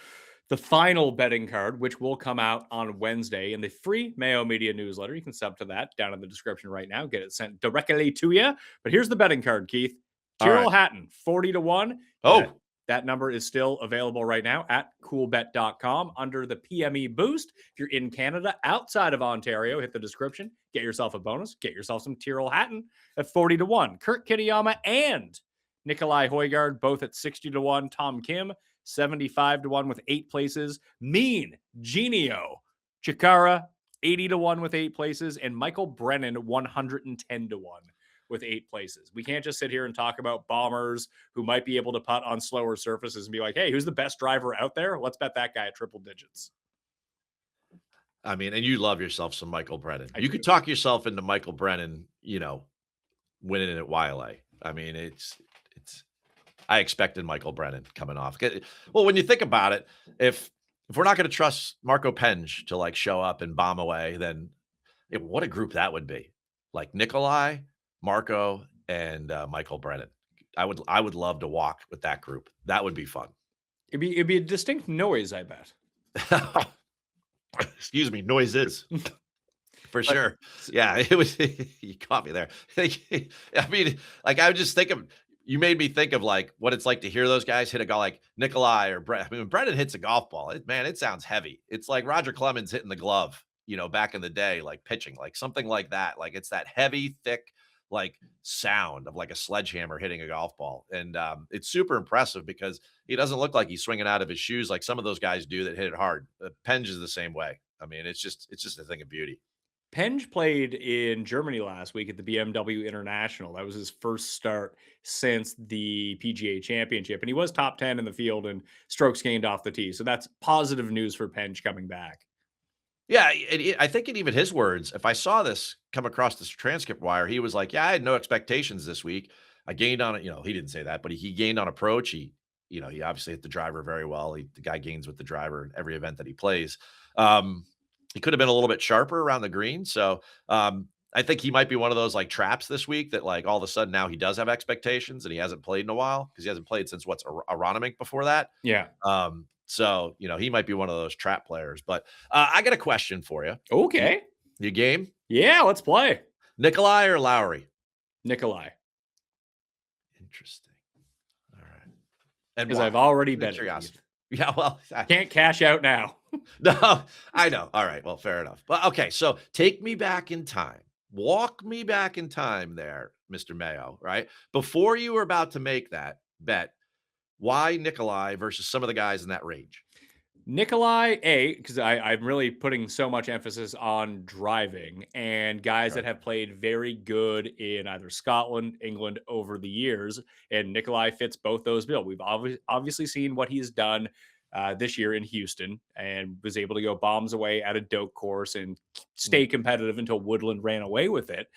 the final betting card, which will come out on Wednesday in the free Mayo Media newsletter. You can sub to that down in the description right now. Get it sent directly to you. But here's the betting card, Keith. All Tyrrell right. Hatton, 40-1. Oh, That number is still available right now at coolbet.com under the PME boost. If you're in Canada, outside of Ontario, hit the description, get yourself a bonus, get yourself some Tyrrell Hatton at 40-1. Kurt Kitayama and Nikolai Højgaard, both at 60-1. Tom Kim, 75-1 with 8 places. Mean Genio Chikara, 80-1 with 8 places. And Michael Brennan, 110-1 with 8 places. We can't just sit here and talk about bombers who might be able to putt on slower surfaces and be like, hey, who's the best driver out there? Let's bet that guy at triple digits. I mean, and you love yourself some Michael Brennan. You could talk yourself into Michael Brennan, winning at YLA. I mean, I expected Michael Brennan coming off. Well, when you think about it, if we're not going to trust Marco Penge to like show up and bomb away, then what a group that would be. Like Nikolai, Marco, and Michael Brennan. I would love to walk with that group. That would be fun. It'd be a distinct noise, I bet. Excuse me, noises. For But sure. Yeah, it was you caught me there. I mean, like, I would just think of you made me think of, like, what it's like to hear those guys hit a goal like Nikolai or Brett. I mean, when Brendan hits a golf ball, it sounds heavy. It's like Roger Clemens hitting the glove, back in the day, like, pitching, like, something like that. Like, it's that heavy, thick, like, sound of, like, a sledgehammer hitting a golf ball, and, it's super impressive because he doesn't look like he's swinging out of his shoes like some of those guys do that hit it hard. Penge is the same way. I mean, it's just a thing of beauty. Penge played in Germany last week at the BMW International. That was his first start since the PGA Championship, and he was top 10 in the field and strokes gained off the tee. So that's positive news for Penge coming back. Yeah, I think in even his words, if I saw this come across this transcript wire, he was like, "Yeah, I had no expectations this week. I gained on it." He didn't say that, but he gained on approach. He obviously hit the driver very well. The guy gains with the driver in every event that he plays. He could have been a little bit sharper around the green. So I think he might be one of those like traps this week that like all of a sudden now he does have expectations and he hasn't played in a while because he hasn't played since what's Aronimink before that. Yeah. So he might be one of those trap players. But I got a question for you. Okay. You game? Yeah, let's play. Nikolai or Lowry? Nikolai. Interesting. All right. And Because why? I've already Out of bet. curiosity. Yeah, well, Can't cash out now. no, I know. All right. Well, fair enough. But okay, so take me back in time. Walk me back in time there, Mr. Mayo, right? Before you were about to make that bet, why Nikolai versus some of the guys in that range? Nikolai, because I'm really putting so much emphasis on driving and guys Sure. that have played very good in either Scotland, England over the years. And Nikolai fits both those bills. We've obviously seen what he's done this year in Houston and was able to go bombs away at a dope course and stay competitive until Woodland ran away with it.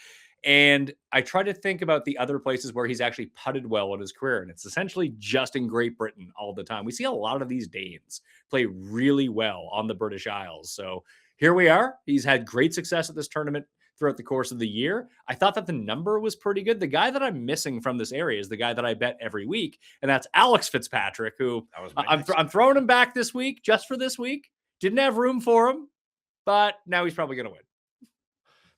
And I try to think about the other places where he's actually putted well in his career. And it's essentially just in Great Britain all the time. We see a lot of these Danes play really well on the British Isles. So here we are. He's had great success at this tournament throughout the course of the year. I thought that the number was pretty good. The guy that I'm missing from this area is the guy that I bet every week. And that's Alex Fitzpatrick, who That was I'm throwing him back this week, just for this week. Didn't have room for him, but now he's probably going to win.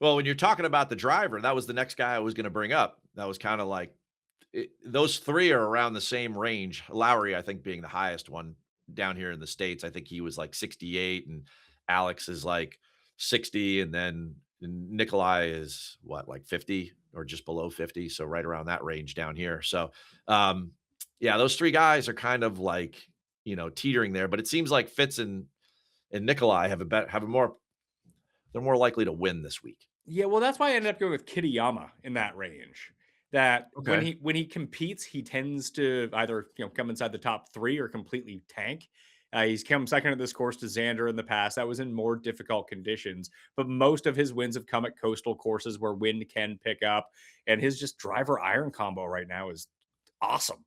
Well, when you're talking about the driver, that was the next guy I was going to bring up. That was kind of like those three are around the same range. Lowry, I think, being the highest one down here in the States. I think he was like 68 and Alex is like 60. And then Nikolai is what, like 50 or just below 50. So right around that range down here. So, yeah, those three guys are kind of like, teetering there, but it seems like Fitz and Nikolai they're more likely to win this week. Yeah, well, that's why I ended up going with Kitayama in that range. That when he competes, he tends to either come inside the top three or completely tank. He's come second at this course to Xander in the past. That was in more difficult conditions, but most of his wins have come at coastal courses where wind can pick up, and his just driver iron combo right now is awesome.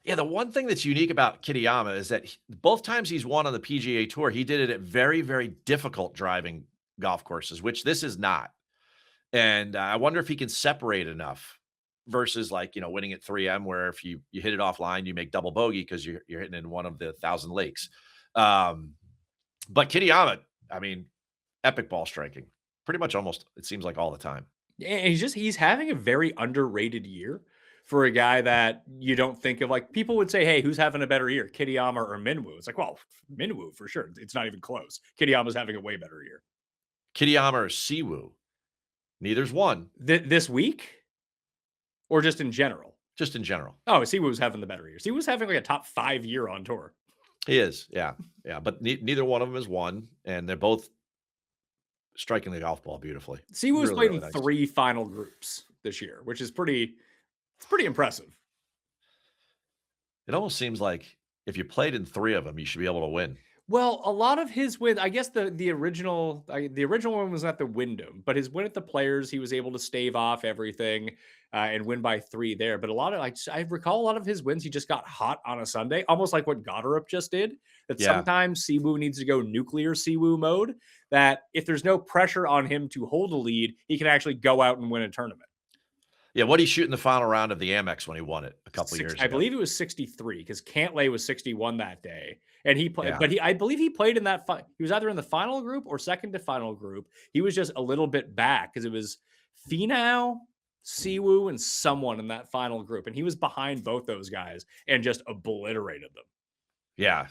Yeah, the one thing that's unique about Kitayama is that both times he's won on the PGA Tour, he did it at very, very difficult driving golf courses, which this is not. And I wonder if he can separate enough versus like, winning at 3M, where if you hit it offline, you make double bogey because you're hitting in one of the 1,000 lakes. But Kitayama, I mean, epic ball striking, pretty much almost, it seems like all the time. And he's having a very underrated year for a guy that you don't think of. Like, people would say, hey, who's having a better year, Kitayama or Minwoo? It's like, well, Minwoo for sure. It's not even close. Kitayama's having a way better year. Kitayama or Siwoo, neither's one. This week? Or just in general? Just in general. Oh, Siwoo's having the better year. Siwoo's having like a top 5 year on tour. He is, yeah. But neither one of them has won, and they're both striking the golf ball beautifully. Siwoo's Really, played really in nice. 3 final groups this year, which is pretty impressive. It almost seems like if you played in 3 of them, you should be able to win. Well, a lot of his win, I guess the original one was at the Wyndham, but his win at the Players, he was able to stave off everything and win by 3 there. But a lot of, I recall a lot of his wins, he just got hot on a Sunday, almost like what Goddard just did. That sometimes Siwoo needs to go nuclear Siwoo mode. That if there's no pressure on him to hold a lead, he can actually go out and win a tournament. Yeah, what did he shoot in the final round of the Amex when he won it a couple years I ago? believe it was 63 because Cantlay was 61 that day. And he played, Yeah. but I believe he played in that. He was either in the final group or second to final group. He was just a little bit back because it was Finau, Siwoo, and someone in that final group. And he was behind both those guys and just obliterated them. Yeah.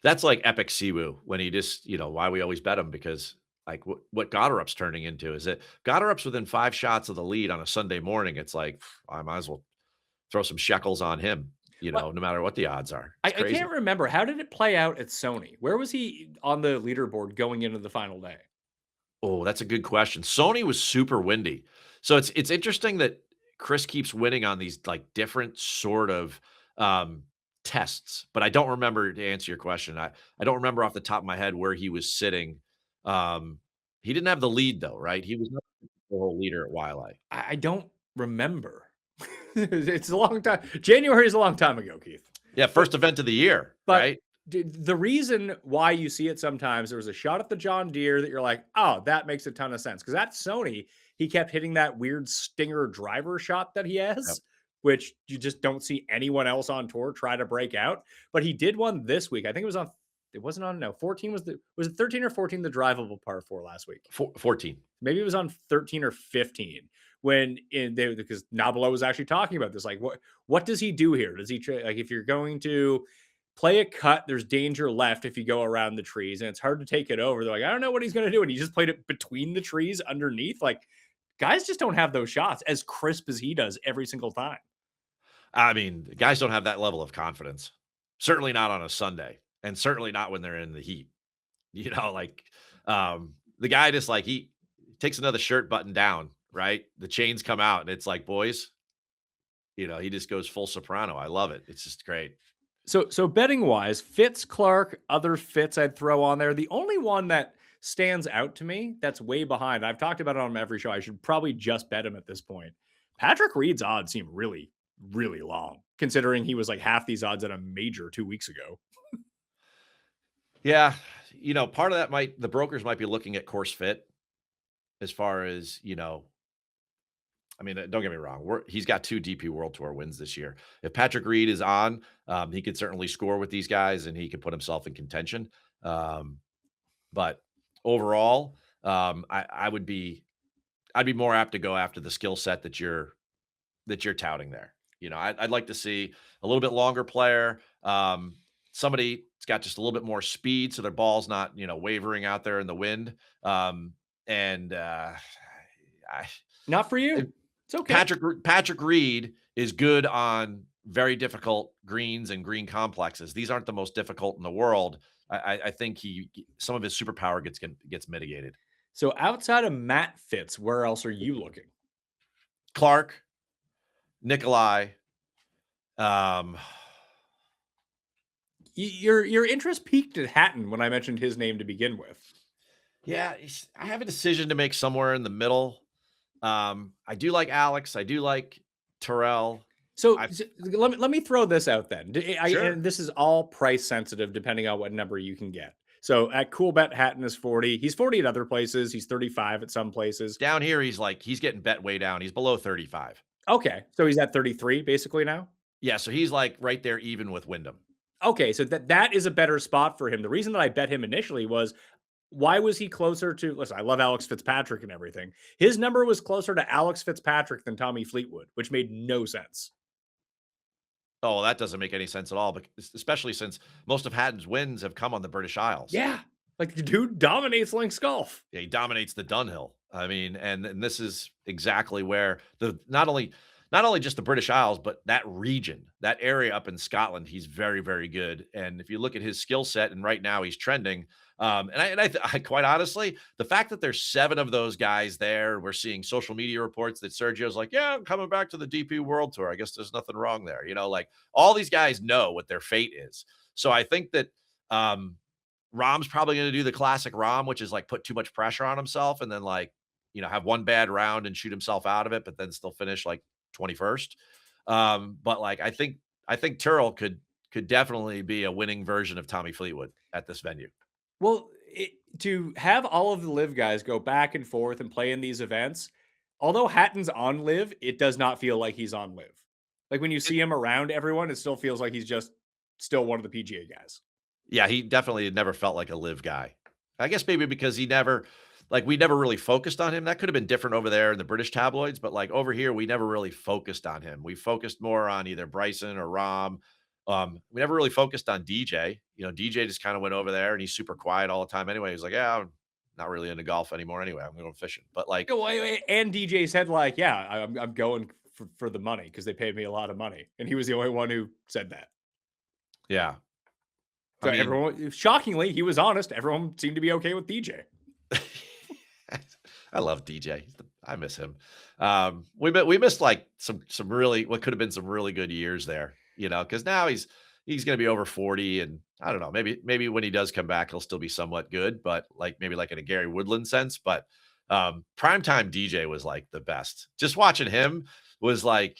That's like epic Siwoo when he just, why we always bet him because like what Goddard's turning into is it Goddard's within 5 shots of the lead on a Sunday morning. It's like, I might as well throw some shekels on him, no matter what the odds are. I It's crazy. can't remember. How did it play out at Sony? Where was he on the leaderboard going into the final day? Oh, that's a good question. Sony was super windy. So it's interesting that Chris keeps winning on these like different sort of tests, but I don't remember to answer your question. I don't remember off the top of my head where he was sitting. He didn't have the lead though, right? He was not the whole leader at Wiley. I don't remember. It's a long time. January is a long time ago, Keith. Yeah, first event of the year, But right? the reason why you see it sometimes, there was a shot at the John Deere that you're like, oh, that makes a ton of sense. Because at Sony, he kept hitting that weird stinger driver shot that he has, Yep. which you just don't see anyone else on tour try to break out. But he did one this week. I think it wasn't on, no, 14 was it 13 or 14, the drivable par 4 last week? 14. Maybe it was on 13 or 15 because Nabilo was actually talking about this. Like, what does he do here? Does he like if you're going to play a cut, there's danger left if you go around the trees, and it's hard to take it over. They're like, I don't know what he's going to do, and he just played it between the trees underneath. Like, guys just don't have those shots as crisp as he does every single time. I mean, guys don't have that level of confidence. Certainly not on a Sunday, and certainly not when they're in the heat. The guy just like he takes another shirt button down, right? The chains come out, and it's like, boys, he just goes full soprano. I love it. It's just great. So betting wise, Fitz, Clark, other Fitz I'd throw on there. The only one that stands out to me that's way behind, I've talked about it on every show. I should probably just bet him at this point. Patrick Reed's odds seem really, really long, considering he was like half these odds at a major 2 weeks ago. Yeah. Part of that the brokers might be looking at course fit as far as, I mean, don't get me wrong. He's got 2 DP World Tour wins this year. If Patrick Reed is on, he could certainly score with these guys and he could put himself in contention. But overall, I'd be more apt to go after the skill set that you're touting there. I'd like to see a little bit longer player. Somebody that's got just a little bit more speed so their ball's not, wavering out there in the wind. Not for you. It's okay. Patrick Reed is good on very difficult greens and green complexes. These aren't the most difficult in the world. I think some of his superpower gets mitigated. So outside of Matt Fitz, where else are you looking? Clark, Nikolai. Your interest peaked at Hatton when I mentioned his name to begin with. Yeah, I have a decision to make somewhere in the middle. I do like Alex. I do like Terrell. So let me throw this out then. Sure. And this is all price sensitive, depending on what number you can get. So at Coolbet, Hatton is 40. He's 40 at other places. He's 35 at some places. Down here, he's getting bet way down. He's below 35. Okay, so he's at 33 basically now. Yeah, so he's like right there, even with Wyndham. Okay, so that is a better spot for him. The reason that I bet him initially was, why was he closer to, listen, I love Alex Fitzpatrick and everything. His number was closer to Alex Fitzpatrick than Tommy Fleetwood, which made no sense. Oh, that doesn't make any sense at all, but especially since most of Hatton's wins have come on the British Isles. Yeah, like the dude dominates links golf. Yeah, he dominates the Dunhill. I mean, and this is exactly where not only just the British Isles, but that region, that area up in Scotland, he's very, very good. And if you look at his skill set, and right now he's trending. I quite honestly, the fact that there's 7 of those guys there, we're seeing social media reports that Sergio's like, yeah, I'm coming back to the DP World Tour. I guess there's nothing wrong there. Like all these guys know what their fate is. So I think that Rahm's probably going to do the classic Rahm, which is like put too much pressure on himself and then like, have one bad round and shoot himself out of it, but then still finish like 21st. But like, I think Terrell could definitely be a winning version of Tommy Fleetwood at this venue. Well, to have all of the live guys go back and forth and play in these events, Although Hatton's on live, it does not feel like he's on live. Like when you see him around everyone, it still feels like he's just still one of the PGA guys. Yeah, he definitely never felt like a live guy. I guess maybe because he never like, we never really focused on him. That could have been different over there in the British tabloids, but, like, over here, we never really focused on him. We focused more on either Bryson or Rahm. We never really focused on DJ. You know, DJ just kinda went over there, and he's super quiet all the time anyway. He's like, "Yeah, I'm not really into golf anymore anyway. I'm going fishing." But, like, Yeah, well, and DJ said like, "Yeah, I'm going for the money because they paid me a lot of money," and he was the only one who said that. yeah. I So mean, everyone, shockingly, he was honest. Everyone seemed to be okay with DJ. I love DJ. I miss him. We missed like some really what could have been some really good years there, you know, because now he's going to be over 40, and I don't know, maybe when he does come back, he'll still be somewhat good, but like maybe like in a Gary Woodland sense. But primetime DJ was like the best. Just watching him was like,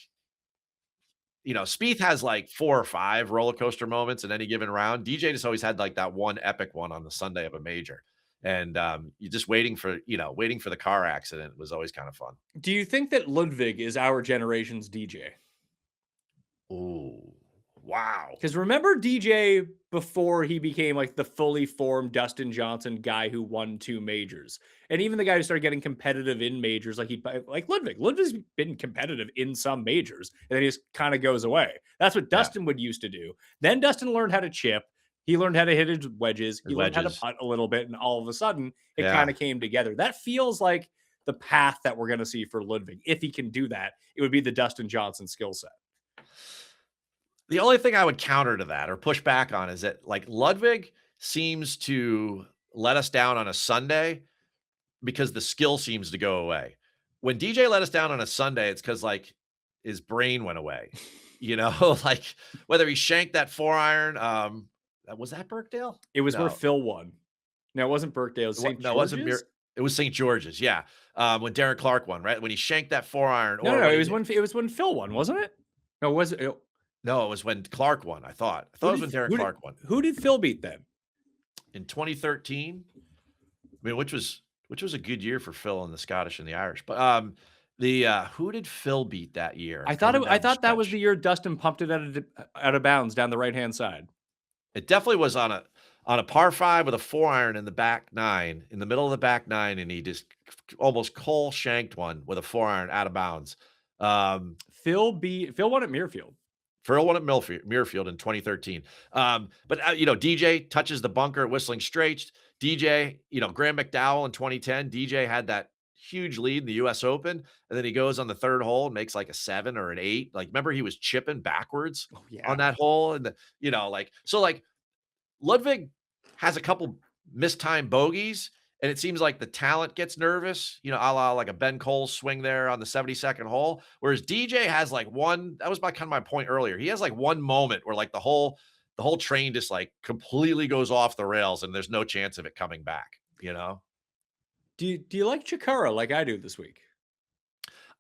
you know, Spieth has like 4 or 5 roller coaster moments in any given round. DJ just always had like that one epic one on the Sunday of a major. And you just waiting for the car accident was always kind of fun. Do you think that Ludwig is our generation's DJ? Ooh, wow. Because remember DJ before he became like the fully formed Dustin Johnson guy who won 2 majors, and even the guy who started getting competitive in majors, like Ludwig. Ludwig's been competitive in some majors, and then he just kind of goes away. That's what Yeah, Dustin would used to do. Then Dustin learned how to chip. He learned how to hit his wedges. He learned how to wedges. putt a little bit, and all of a sudden, it Yeah. kind of came together. That feels like the path that we're going to see for Ludwig. If he can do that, it would be the Dustin Johnson skill set. The only thing I would counter to that or push back on is that like Ludwig seems to let us down on a Sunday because the skill seems to go away. When DJ let us down on a Sunday, it's because like his brain went away. You know, like whether he shanked that 4-iron, was that Birkdale? It was where No. Phil won. No, it wasn't Birkdale. It was St. No, it wasn't George's. It was St. George's, yeah. When Darren Clark won, right? When he shanked that 4-iron No, or no, when it he was did when Phil won, wasn't it? No, was it? no, it was when Clark won, I thought. I thought it was when Darren Clark won. Who did Phil beat then? In 2013, I mean, which was a good year for Phil and the Scottish and the Irish. But, who did Phil beat that year I coming down the thought that was the stretch? year Dustin pumped it out of bounds down the right hand side. It definitely was on a par 5 with a 4-iron in the back 9, in the middle of the back 9, and he just almost Cole shanked one with a 4-iron out of bounds. Um Phil won at Muirfield. Farrell won at Muirfield in 2013. But you know, DJ touches the bunker at Whistling Straits. DJ, you know, Graham McDowell in 2010. DJ had that huge lead in the U.S. Open, and then he goes on the 3rd hole and makes like a 7 or an 8. Like, remember he was chipping backwards Oh yeah. on that hole, and you know, like so, like Ludwig has a couple mistimed bogeys, and it seems like the talent gets nervous, you know, a la like a Ben Cole swing there on the 72nd hole. Whereas DJ has like one, that was my kind of my point earlier. He has like one moment where like the whole train just like completely goes off the rails and there's no chance of it coming back, you know? Do you like Chikara like I do this week?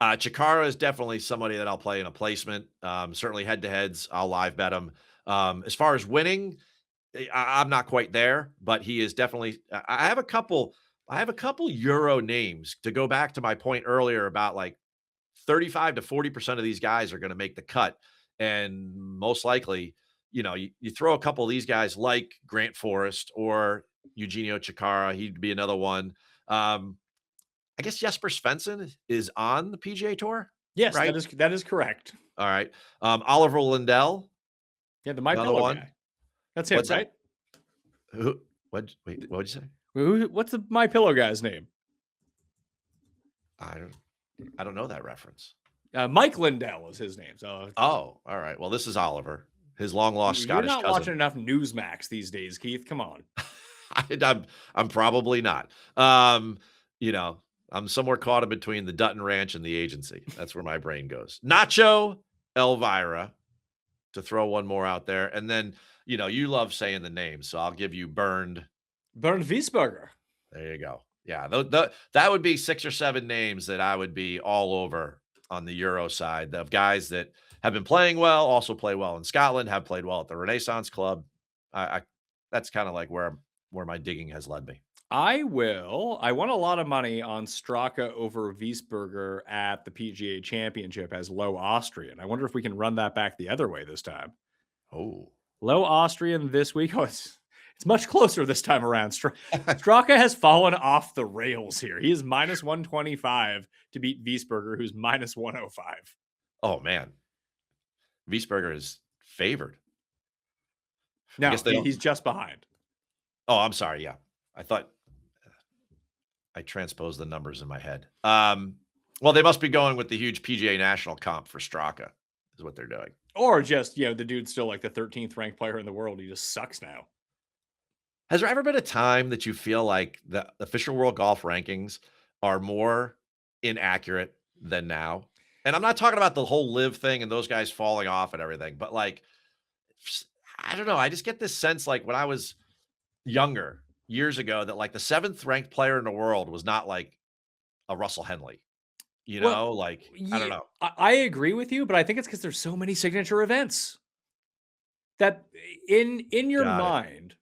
Chikara is definitely somebody that I'll play in a placement. Certainly head to heads, I'll live bet him. As far as winning, I'm not quite there, but he is definitely. I have a couple. I have a couple Euro names to go back to my point earlier about like 35 to 40% of these guys are going to make the cut, and most likely, you know, you throw a couple of these guys like Grant Forrest or Eugenio Chikara. He'd be another one. Um, I guess Jesper Svensson is on the PGA Tour, Yes, right? that is correct. All right. Oliver Lindell, Yeah, the My another Pillow one. guy. That's him, What's right? that? Who? What? Wait, what would you say? What's the My Pillow guy's name? I don't. I don't know that reference. Mike Lindell is his name. So Oh, all right. Well, this is Oliver, his long lost you're Scottish not cousin. watching enough Newsmax these days, Keith. Come on. I'm probably not. You know, I'm somewhere caught in between the Dutton Ranch and the agency. That's where my brain goes. Nacho Elvira, to throw one more out there, and then you know you love saying the names, so I'll give you Burned. Bernd Wiesberger. There you go. Yeah, that would be 6 or 7 names that I would be all over on the Euro side of guys that have been playing well, also play well in Scotland, have played well at the Renaissance Club. I that's kind of like where my digging has led me. I will. I won a lot of money on Straka over Wiesberger at the PGA Championship as low Austrian. I wonder if we can run that back the other way this time. Oh. Low Austrian this week. Oh, it's much closer this time around. Straka has fallen off the rails here. He is minus 125 to beat Wiesberger, who's minus 105. Oh, man. Wiesberger is favored. No, guess they don't- he's just behind. Oh, I'm sorry. Yeah. I thought I transposed the numbers in my head. Well, they must be going with the huge PGA National comp for Straka, is what they're doing. Or just, the dude's still like the 13th ranked player in the world. He just sucks now. Has there ever been a time that you feel like the official world golf rankings are more inaccurate than now? And I'm not talking about the whole live thing and those guys falling off and everything, but like, I don't know. I just get this sense like when I was younger years ago that like the 7th ranked player in the world was not like a Russell Henley, like, I don't know. I agree with you, but I think it's because there's so many signature events that in your Got it. mind,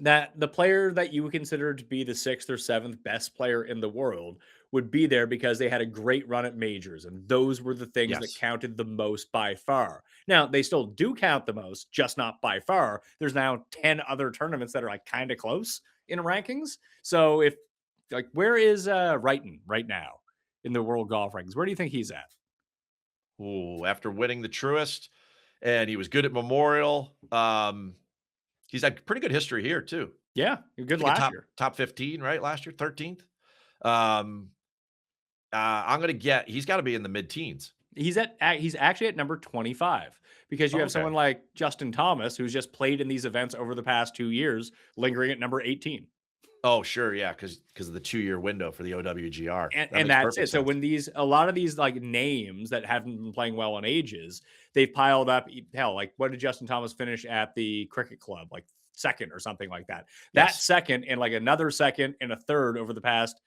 that the player that you would consider to be the 6th or 7th best player in the world would be there because they had a great run at majors. And those were the things that Yes. counted the most by far. Now, they still do count the most, just not by far. There's now 10 other tournaments that are like kind of close in rankings. So if like, where is Wrighton right now in the world golf rankings? Where do you think he's at? Ooh, after winning the Truist, and he was good at Memorial. He's had pretty good history here too. Yeah, good I think a last year. top 15, right? Last year, 13th. I'm gonna get he's got to be in the mid-teens. He's actually at number 25 because you have Okay. someone like Justin Thomas who's just played in these events over the past 2 years, lingering at number 18. Oh, sure, yeah, because of the 2-year window for the OWGR. And That makes that's perfect it. So sense. when a lot of these like names that haven't been playing well in ages, they've piled up. Hell, like what did Justin Thomas finish at the cricket club? Like second or something like that. That Yes. second and like another second and a third over the past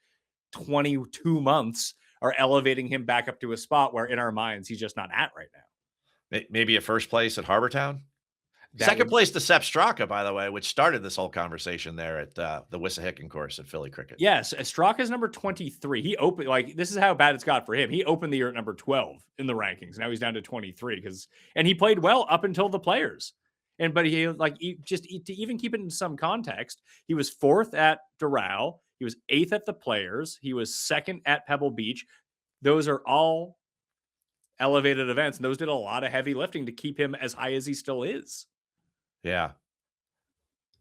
22 months are elevating him back up to a spot where in our minds he's just not at right now. Maybe a first place at Harbortown. That Second would- place to Sepp Straka, by the way, which started this whole conversation there at the Wissahickon course at Philly Cricket. Yes, Straka's number 23. He opened like this is how bad it's got for him. He opened the year at number 12 in the rankings. Now he's down to 23 and he played well up until the Players. But he to even keep it in some context, he was 4th at Doral, he was 8th at the Players, he was 2nd at Pebble Beach. Those are all elevated events, and those did a lot of heavy lifting to keep him as high as he still is. Yeah.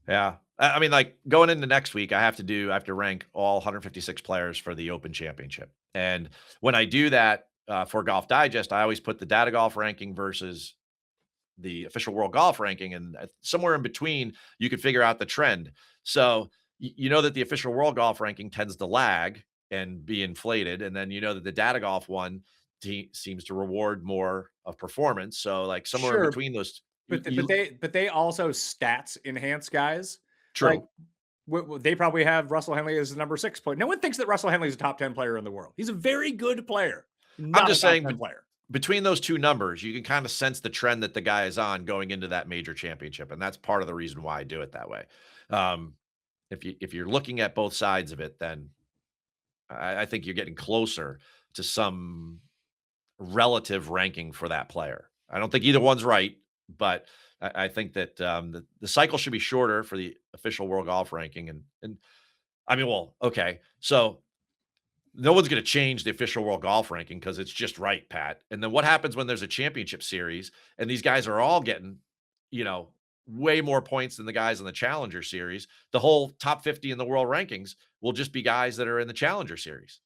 Yeah. I mean, like going into next week, I have to rank all 156 players for the Open Championship. And when I do that for Golf Digest, I always put the data golf ranking versus the official world golf ranking. And somewhere in between, you could figure out the trend. So you know that the official world golf ranking tends to lag and be inflated. And then you know that the data golf one seems to reward more of performance. So like somewhere in Sure, between those. But they also stats enhance guys. True. Like, they probably have Russell Henley as the number 6 point. No one thinks that Russell Henley is a top 10 player in the world. He's a very good player. Not I'm just a top saying 10 player. Between those two numbers, you can kind of sense the trend that the guy is on going into that major championship. And that's part of the reason why I do it that way. If you're looking at both sides of it, then I think you're getting closer to some relative ranking for that player. I don't think either one's right, but I think that the cycle should be shorter for the official world golf ranking. And I mean, well, okay. So no one's going to change the official world golf ranking because it's just right, Pat. And then what happens when there's a championship series and these guys are all getting, way more points than the guys in the Challenger series? The whole top 50 in the world rankings will just be guys that are in the Challenger series.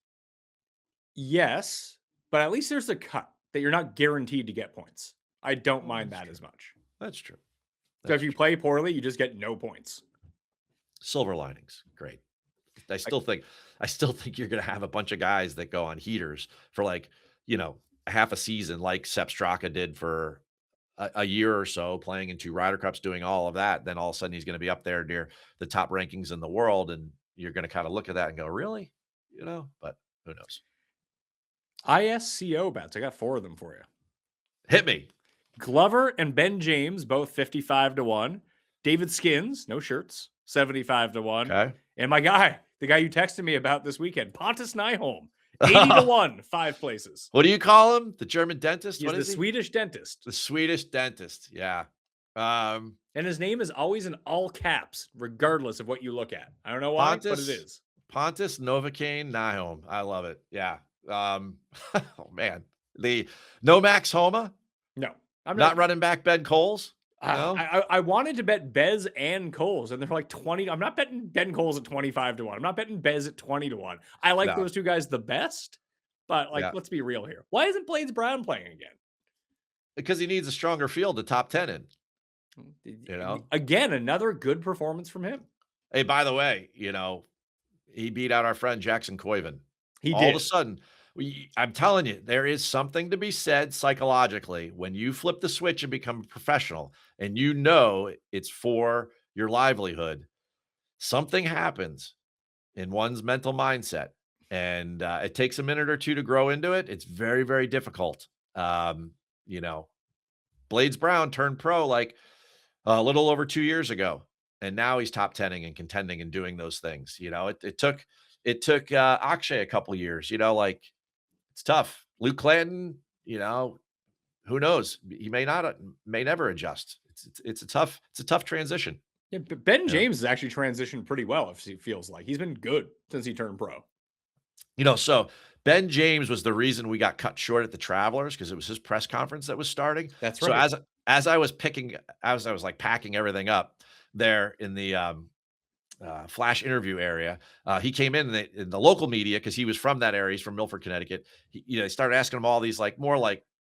Yes, but at least there's a cut that you're not guaranteed to get points. I don't mind that as much. That's true. So if you play poorly, you just get no points. Silver linings. Great. I still think you're going to have a bunch of guys that go on heaters for like, half a season, like Sepp Straka did for a year or so, playing in 2 Ryder Cups, doing all of that. Then all of a sudden he's going to be up there near the top rankings in the world. And you're going to kind of look at that and go, really? But who knows? ISCO bets. I got 4 of them for you. Hit me. Glover and Ben James, both 55 to 1. David Skins, no shirts, 75 to 1. Okay. And my guy, the guy you texted me about this weekend, Pontus Nyholm, 80-1, 5 places. What do you call him? The German dentist? He's What the is he? Swedish dentist. The Swedish dentist. Yeah. Um, And his name is always in all caps, regardless of what you look at. I don't know why, but it is. Pontus Novocaine Nyholm. I love it. Yeah. Oh man. No Max Homa? No, I'm Not running back Ben Coles? No? I wanted to bet Bez and Coles, and they're like 20. I'm not betting Ben Coles at 25-1. I'm not betting Bez at 20-1. I like those two guys the best, but let's be real here. Why isn't Blades Brown playing again? Because he needs a stronger field to top 10 in. Again, another good performance from him. Hey, by the way, he beat out our friend Jackson Koiven. He All did. of a sudden, I'm telling you, there is something to be said psychologically when you flip the switch and become a professional and it's for your livelihood. Something happens in one's mental mindset, and it takes a minute or two to grow into it. It's very, very difficult. Blades Brown turned pro like a little over 2 years ago, and now he's top 10ing and contending and doing those things. It took Akshay a couple years. It's tough. Luke Clanton, who knows? He may never adjust. It's a tough transition. Yeah, but Ben James has actually transitioned pretty well. If it feels like he's been good since he turned pro. So Ben James was the reason we got cut short at the Travelers because it was his press conference that was starting. That's right. So as I was like packing everything up there in the flash interview area, he came in the local media because he was from that area. He's from Milford, Connecticut. He started asking him all these more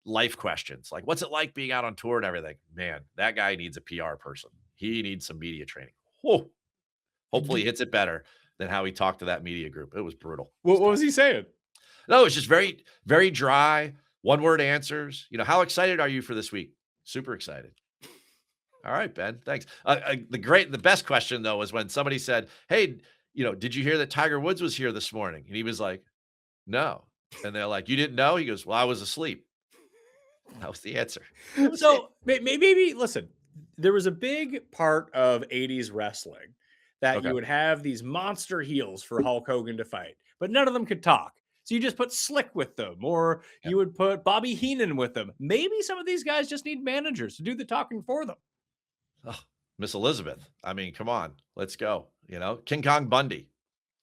life questions, like what's it like being out on tour and everything. Man, that guy needs a PR person. He needs some media training. Whoa. Hopefully he hits it better than how he talked to that media group. It was brutal. What was he saying? No, it's just very, very dry, one-word answers. How excited are you for this week? Super excited. All right, Ben, thanks. The best question though was when somebody said, "Hey, did you hear that Tiger Woods was here this morning?" And he was like, "No." And they're like, "You didn't know?" He goes, "Well, I was asleep." That was the answer. So maybe listen, there was a big part of 80s wrestling that you would have these monster heels for Hulk Hogan to fight, but none of them could talk. So you just put Slick with them, or you would put Bobby Heenan with them. Maybe some of these guys just need managers to do the talking for them. Oh, Miss Elizabeth. I mean, come on, let's go. King Kong Bundy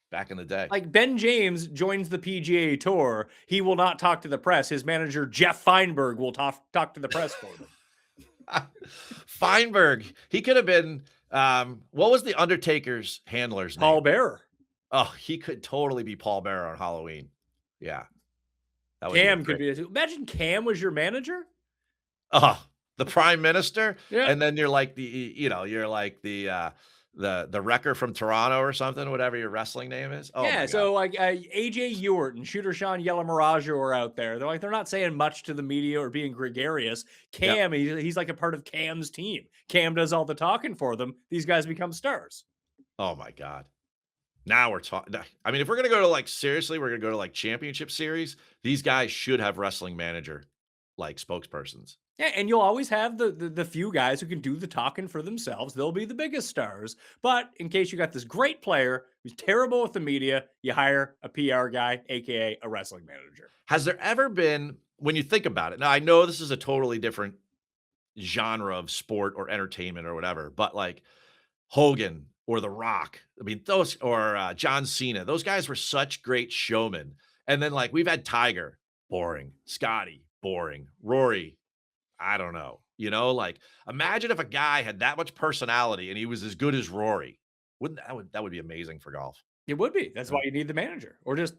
back in the day. Like Ben James joins the PGA Tour. He will not talk to the press. His manager, Jeff Feinberg, will talk to the press for them. Feinberg. He could have been, what was the Undertaker's handler's name? Paul Bearer. Oh, he could totally be Paul Bearer on Halloween. Yeah. Cam could be. Imagine Cam was your manager. Oh, the prime minister. Yeah. And then you're like you're like the wrecker from Toronto or something, whatever your wrestling name is. Oh yeah. So like AJ Ewart and Shooter Sean Yellamaraja are out there. They're not saying much to the media or being gregarious. Cam, he's like a part of Cam's team. Cam does all the talking for them. These guys become stars. Oh my God. Now we're talking. I mean, if we're going to go to seriously, we're going to go to championship series. These guys should have wrestling manager spokespersons. Yeah, and you'll always have the few guys who can do the talking for themselves. They'll be the biggest stars. But in case you got this great player who's terrible with the media, you hire a PR guy, aka a wrestling manager. Has there ever been, when you think about it? Now I know this is a totally different genre of sport or entertainment or whatever, but Hogan or The Rock, I mean, those, or John Cena, those guys were such great showmen. And then we've had Tiger, boring. Scotty, boring. Rory, I don't know. Imagine if a guy had that much personality and he was as good as Rory. That would be amazing for golf. It would be. That's why you need the manager, or just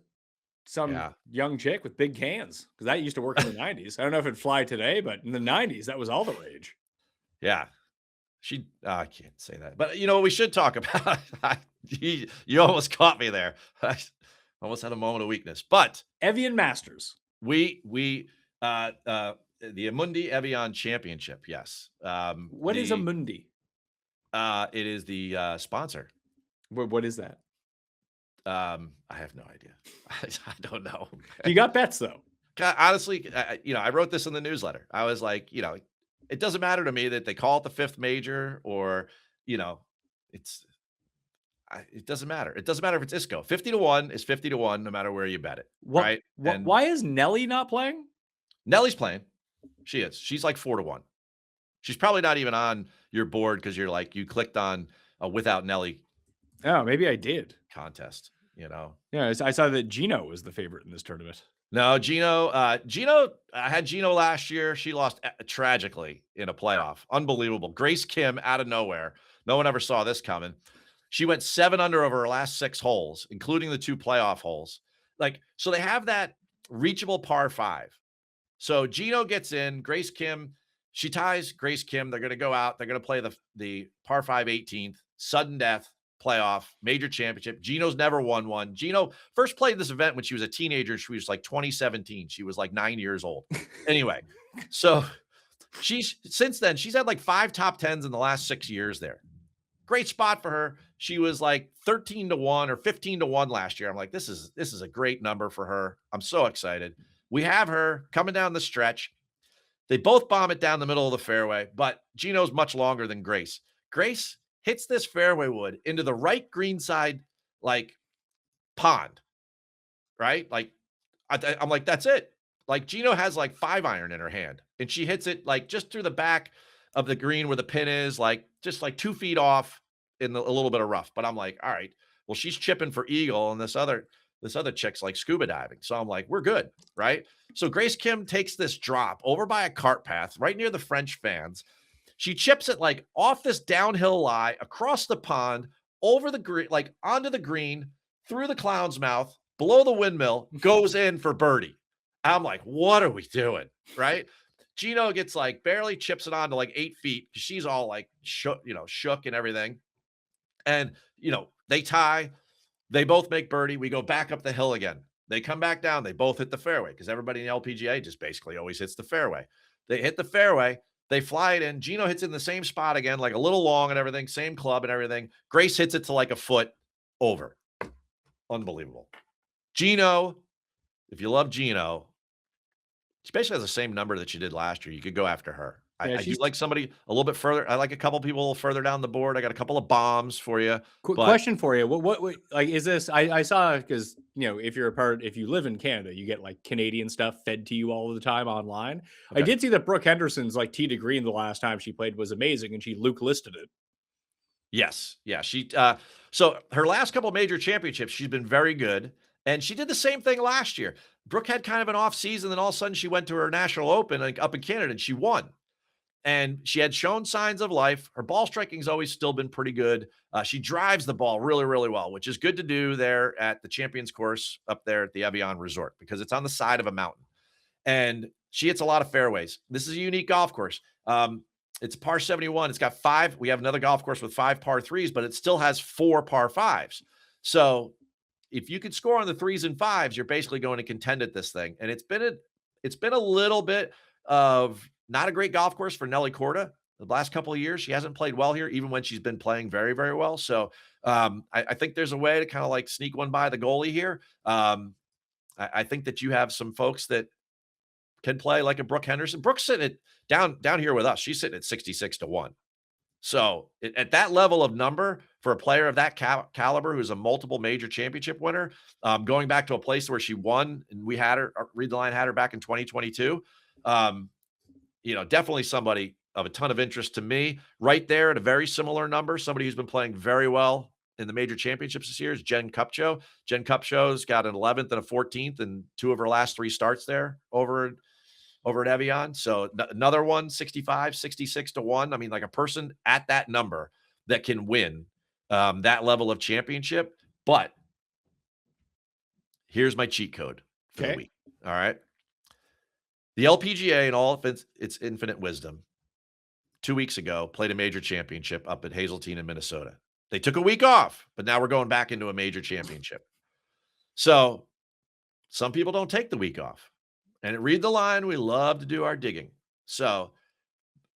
some young chick with big cans, because that used to work in the 90s. I don't know if it'd fly today, but in the 90s, that was all the rage. Yeah. I can't say that, but we should talk about. You almost caught me there. I almost had a moment of weakness, but Evian Masters. The Amundi Evian Championship. Yes. What is Amundi? It is the sponsor. What is that? I have no idea. I don't know. You got bets though. Honestly, I wrote this in the newsletter. I was like, it doesn't matter to me that they call it the fifth major or, It doesn't matter. It doesn't matter if it's ISCO. 50-1 is 50-1, no matter where you bet it, What? right? What? And Why is Nelly not playing? Nellie's playing. She is. She's like 4-1. She's probably not even on your board because you're like you clicked on a without Nelly Oh, maybe I did. contest. Yeah, I saw that Gino was the favorite in this tournament. No, Gino. I had Gino last year. She lost tragically in a playoff. Unbelievable. Grace Kim out of nowhere. No one ever saw this coming. She went 7 under over her last 6 holes, including the 2 playoff holes. So they have that reachable par 5. So Gino gets in. Grace Kim, she ties Grace Kim. They're going to go out. They're going to play the par 5 18th, sudden death playoff, major championship. Gino's never won one. Gino first played this event when she was a teenager. She was like 2017. She was like 9 years old. Anyway, so since then, she's had like 5 top 10s in the last 6 years there. Great spot for her. She was like 13-1 or 15-1 last year. I'm like, this is a great number for her. I'm so excited. We have her coming down the stretch. They both bomb it down the middle of the fairway, but Gino's much longer than Grace. Grace hits this fairway wood into the right green side, like pond, right? Like I'm like, that's it. Like Gino has like 5-iron in her hand, and she hits it like just through the back of the green where the pin is, like just like 2 feet off in a little bit of rough. But I'm like, all right, well, she's chipping for eagle, and this other chick's like scuba diving. So I'm like, we're good, right? So Grace Kim takes this drop over by a cart path right near the French fans. She chips it like off this downhill lie across the pond, over the green, like onto the green, through the clown's mouth, below the windmill, goes in for birdie. I'm like, what are we doing? Right? Gino gets like barely chips it on to like 8 feet. She's all like shook and everything. And they tie. They both make birdie. We go back up the hill again. They come back down. They both hit the fairway because everybody in the LPGA just basically always hits the fairway. They hit the fairway. They fly it in. Gino hits it in the same spot again, like a little long and everything, same club and everything. Grace hits it to like a foot over. Unbelievable. Gino, if you love Gino, she basically has the same number that she did last year. You could go after her. Yeah, I do like somebody a little bit further. I like a couple people a little further down the board. I got a couple of bombs for you. Quick But question for you. What like is this? I saw because if you live in Canada, you get like Canadian stuff fed to you all the time online. I Okay. did see that Brooke Henderson's like tee to green the last time she played was amazing, and she Luke listed it. Yes. Yeah. So her last couple of major championships, she's been very good. And she did the same thing last year. Brooke had kind of an off season. Then all of a sudden she went to her national open like up in Canada and she won. And she had shown signs of life. Her ball striking's always still been pretty good. She drives the ball really, really well, which is good to do there at the Champions Course up there at the Evian Resort because it's on the side of a mountain. And she hits a lot of fairways. This is a unique golf course. It's par 71. It's got 5. We have another golf course with 5 par 3s, but it still has 4 par 5s. So if you could score on the 3s and 5s, you're basically going to contend at this thing. And it's been a little bit of not a great golf course for Nelly Corda the last couple of years. She hasn't played well here, even when she's been playing very, very well. So I think there's a way to kind of like sneak one by the goalie here. I think that you have some folks that can play like a Brooke Henderson. Brooke's sitting at down here with us. She's sitting at 66-1. So at that level of number for a player of that caliber, who's a multiple major championship winner, going back to a place where she won and we had her, Read the Line had her back in 2022. Definitely somebody of a ton of interest to me. Right there at a very similar number, somebody who's been playing very well in the major championships this year is Jen Kupcho. Jen Kupcho's got an 11th and a 14th and 2 of her last 3 starts there over at Evian. So another one, 65, 66-1. I mean, like a person at that number that can win that level of championship. But here's my cheat code for the week. All right. The LPGA in all of its infinite wisdom 2 weeks ago played a major championship up at Hazeltine in Minnesota. They took a week off, but now we're going back into a major championship. So some people don't take the week off. And at Read the Line, we love to do our digging. So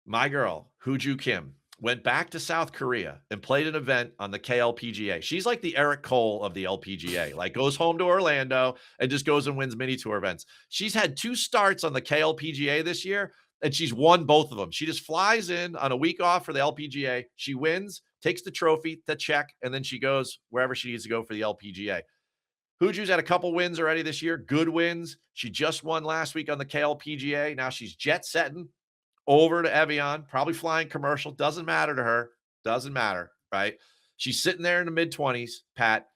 my girl, Hooju Kim, went back to South Korea and played an event on the KLPGA. She's like the Eric Cole of the LPGA, like goes home to Orlando and just goes and wins mini tour events. She's had 2 starts on the KLPGA this year, and she's won both of them. She just flies in on a week off for the LPGA. She wins, takes the trophy to check, and then she goes wherever she needs to go for the LPGA. Huju's had a couple wins already this year, good wins. She just won last week on the KLPGA. Now she's jet setting over to Evian, probably flying commercial. Doesn't matter to her. Doesn't matter, right? She's sitting there in the mid-20s, Pat.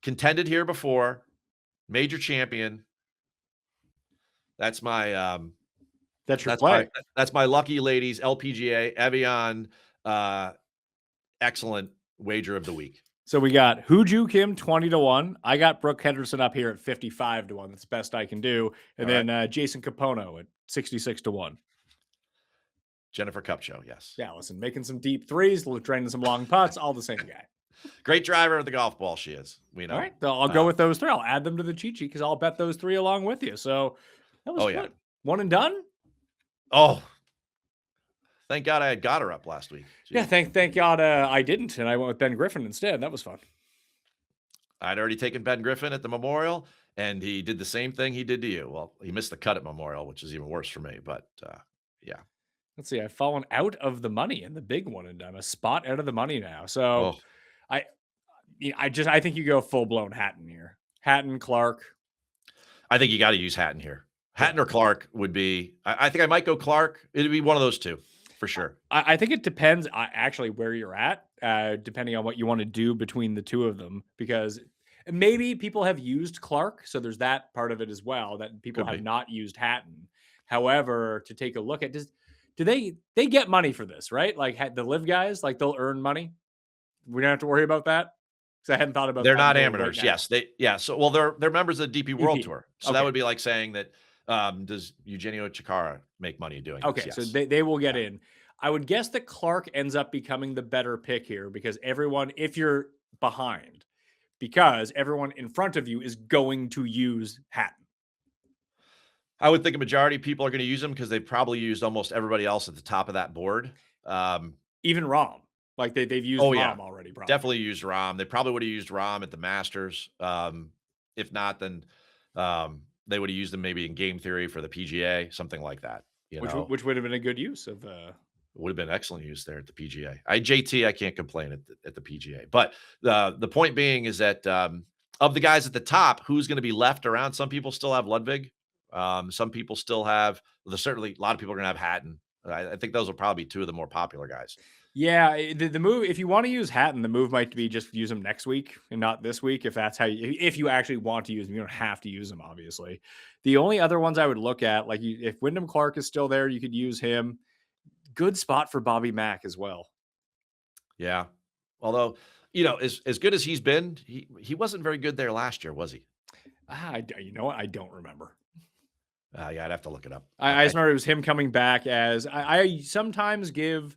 Contended here before, major champion. That's my That's your play. that's my lucky ladies LPGA Evian excellent wager of the week. So we got Huju Kim 20-1. I got Brooke Henderson up here at 55-1. That's the best I can do. And then Jason Capono at 66-1. Jennifer Kupcho, yes. Yeah, listen, making some deep threes, draining some long putts, all the same guy. Great driver of the golf ball, she is. We know. All right, so I'll go with those three. I'll add them to the cheat sheet because I'll bet those three along with you. So that was good. Yeah. One and done? Oh, thank God I got her up last week. Jeez. Yeah, thank God I didn't, and I went with Ben Griffin instead. That was fun. I'd already taken Ben Griffin at the Memorial, and he did the same thing he did to you. Well, he missed the cut at Memorial, which is even worse for me, but yeah. Let's see. I've fallen out of the money in the big one and done a spot out of the money now. So I think you go full blown Hatton here. Hatton, Clark. I think you got to use Hatton here. Hatton or Clark would be. I think I might go Clark. It'd be one of those two for sure. I think it depends actually where you're at, depending on what you want to do between the two of them, because maybe people have used Clark, so there's that part of it as well that people have not used Hatton. However, to take a look at do they get money for this, right? Like the live guys, like they'll earn money. We don't have to worry about that. Because I hadn't thought about. They're not amateurs. Right, yes, So they're members of the DP World Tour. So that would be like saying that. Does Eugenio Chikara make money doing this? Okay, yes. so they will get in. I would guess that Clark ends up becoming the better pick here because everyone, if you're behind, because everyone in front of you is going to use Hatton. I would think a majority of people are going to use them because they've probably used almost everybody else at the top of that board. Even Rahm. Like they've used Rahm already. Probably. Definitely used Rahm. They probably would have used Rahm at the Masters. If not, then they would have used them maybe in game theory for the PGA, something like that. Which would have been a good use of. Would have been excellent use there at the PGA. I can't complain at the PGA. But the point being is that of the guys at the top, who's going to be left around? Some people still have Ludwig. Some people still have. There's certainly a lot of people are going to have Hatton. I think those will probably be two of the more popular guys. Yeah, the move, if you want to use Hatton, the move might be just use him next week and not this week. If that's if you actually want to use him, you don't have to use him, obviously. The only other ones I would look at, like if Wyndham Clark is still there, you could use him. Good spot for Bobby Mack as well. Yeah. Although, as good as he's been, he wasn't very good there last year, was he? You know what? I don't remember. Yeah, I'd have to look it up. I just remember it was him coming back as I sometimes give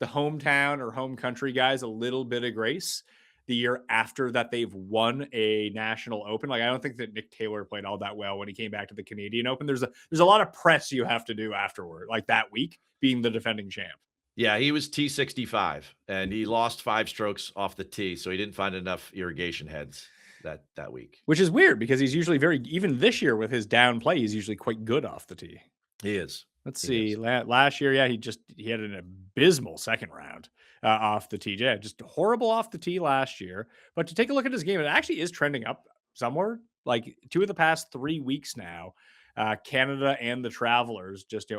the hometown or home country guys a little bit of grace the year after that they've won a national open. Like I don't think that Nick Taylor played all that well when he came back to the Canadian Open. There's a lot of press you have to do afterward, like that week being the defending champ. Yeah, he was T65 and he lost 5 strokes off the tee, so he didn't find enough irrigation heads that week. Which is weird because he's usually even this year with his down play, he's usually quite good off the tee. He is. Let's see. Last year, he had an abysmal second round off the tee. Yeah, just horrible off the tee last year. But to take a look at his game, it actually is trending up somewhere. Like 2 of the past 3 weeks now, Canada and the Travelers just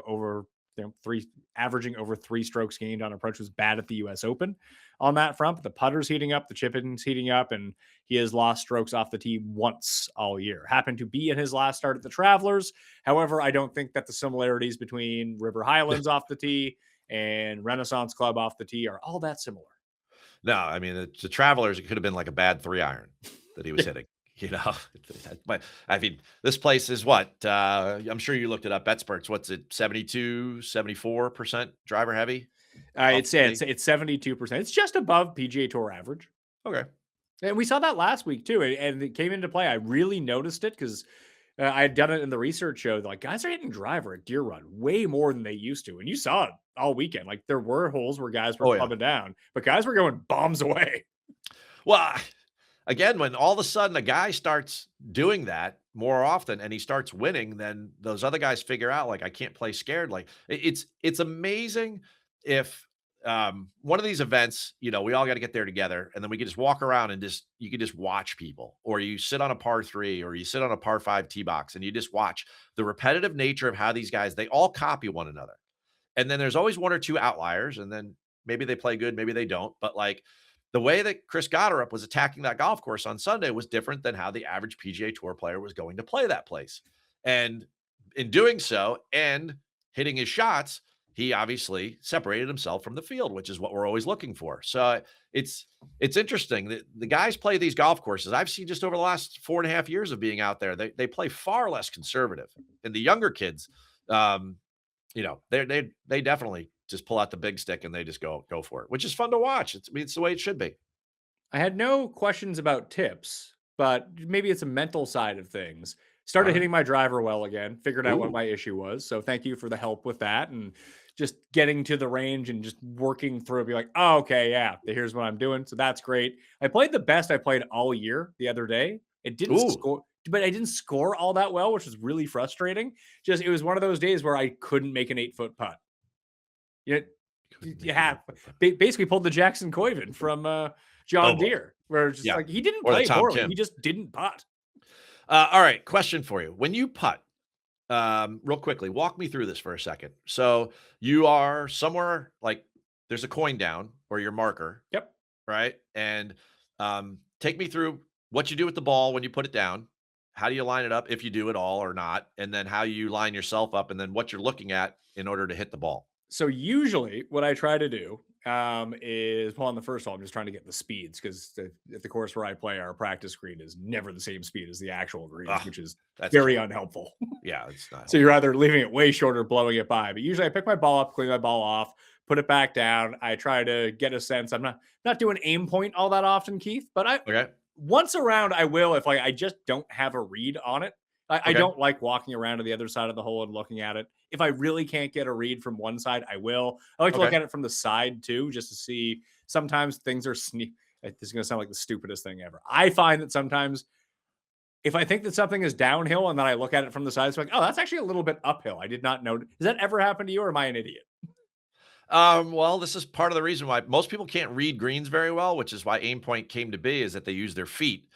averaging over 3 strokes gained on approach was bad at the U.S. Open on that front. But the putter's heating up, the chip-in's heating up, and he has lost strokes off the tee once all year. Happened to be in his last start at the Travelers. However, I don't think that the similarities between River Highlands off the tee and Renaissance Club off the tee are all that similar. No, I mean, the Travelers, it could have been like a bad 3-iron that he was hitting. But I mean, this place is what? I'm sure you looked it up. BetSperts, what's it? 72, 74% driver heavy? It's 72%. It's just above PGA Tour average. Okay. And we saw that last week too. And it came into play. I really noticed it because I had done it in the research show. Like guys are hitting driver at Deer Run way more than they used to. And you saw it all weekend. Like there were holes where guys were clubbing down, but guys were going bombs away. Well, again, when all of a sudden a guy starts doing that more often and he starts winning, then those other guys figure out, like, I can't play scared. Like it's amazing if one of these events, we all got to get there together, and then we can just walk around and you can just watch people, or you sit on a par 3 or you sit on a par 5 tee box and you just watch the repetitive nature of how these guys, they all copy one another. And then there's always one or two outliers, and then maybe they play good, maybe they don't. But like the way that Chris Gotterup was attacking that golf course on Sunday was different than how the average PGA Tour player was going to play that place. And in doing so and hitting his shots, he obviously separated himself from the field, which is what we're always looking for. So it's interesting that the guys play these golf courses. I've seen just over the last 4.5 years of being out there, they play far less conservative. And the younger kids, they definitely just pull out the big stick and they just go for it, which is fun to watch. It's the way it should be. I had no questions about tips, but maybe it's a mental side of things. Started hitting my driver well again, figured out what my issue was. So thank you for the help with that. And just getting to the range and just working through it, be like, oh, okay, yeah, here's what I'm doing. So that's great. I played the best I played all year the other day. It didn't score, but I didn't score all that well, which was really frustrating. It was one of those days where I couldn't make an 8-foot putt. Basically pulled the Jackson Coyvin from John Deere, where it's just like he didn't play poorly. He just didn't putt. All right, question for you. When you putt, real quickly, walk me through this for a second. So you are somewhere like there's a coin down or your marker. Yep. Right. And take me through what you do with the ball when you put it down. How do you line it up, if you do at all or not? And then how you line yourself up and then what you're looking at in order to hit the ball. So usually what I try to do is, well, on the first hole, I'm just trying to get the speeds because at the course where I play, our practice green is never the same speed as the actual green, which is very unhelpful. Yeah, it's not. So you're either leaving it way short or blowing it by. But usually I pick my ball up, clean my ball off, put it back down. I try to get a sense. I'm not doing aim point all that often, Keith, but once around I will if I just don't have a read on it. I don't like walking around to the other side of the hole and looking at it. If I really can't get a read from one side, I will. I like to look at it from the side too, just to see. Sometimes things are This is going to sound like the stupidest thing ever. I find that sometimes if I think that something is downhill and then I look at it from the side, it's like, oh, that's actually a little bit uphill. I did not know. Does that ever happen to you, or am I an idiot? Well, this is part of the reason why most people can't read greens very well, which is why aim point came to be, is that they use their feet.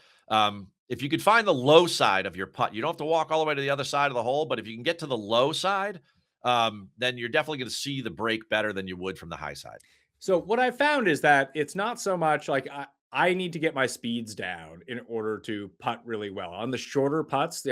If you could find the low side of your putt, you don't have to walk all the way to the other side of the hole, but if you can get to the low side, then you're definitely going to see the break better than you would from the high side. So what I found is that it's not so much like I need to get my speeds down in order to putt really well. On the shorter putts,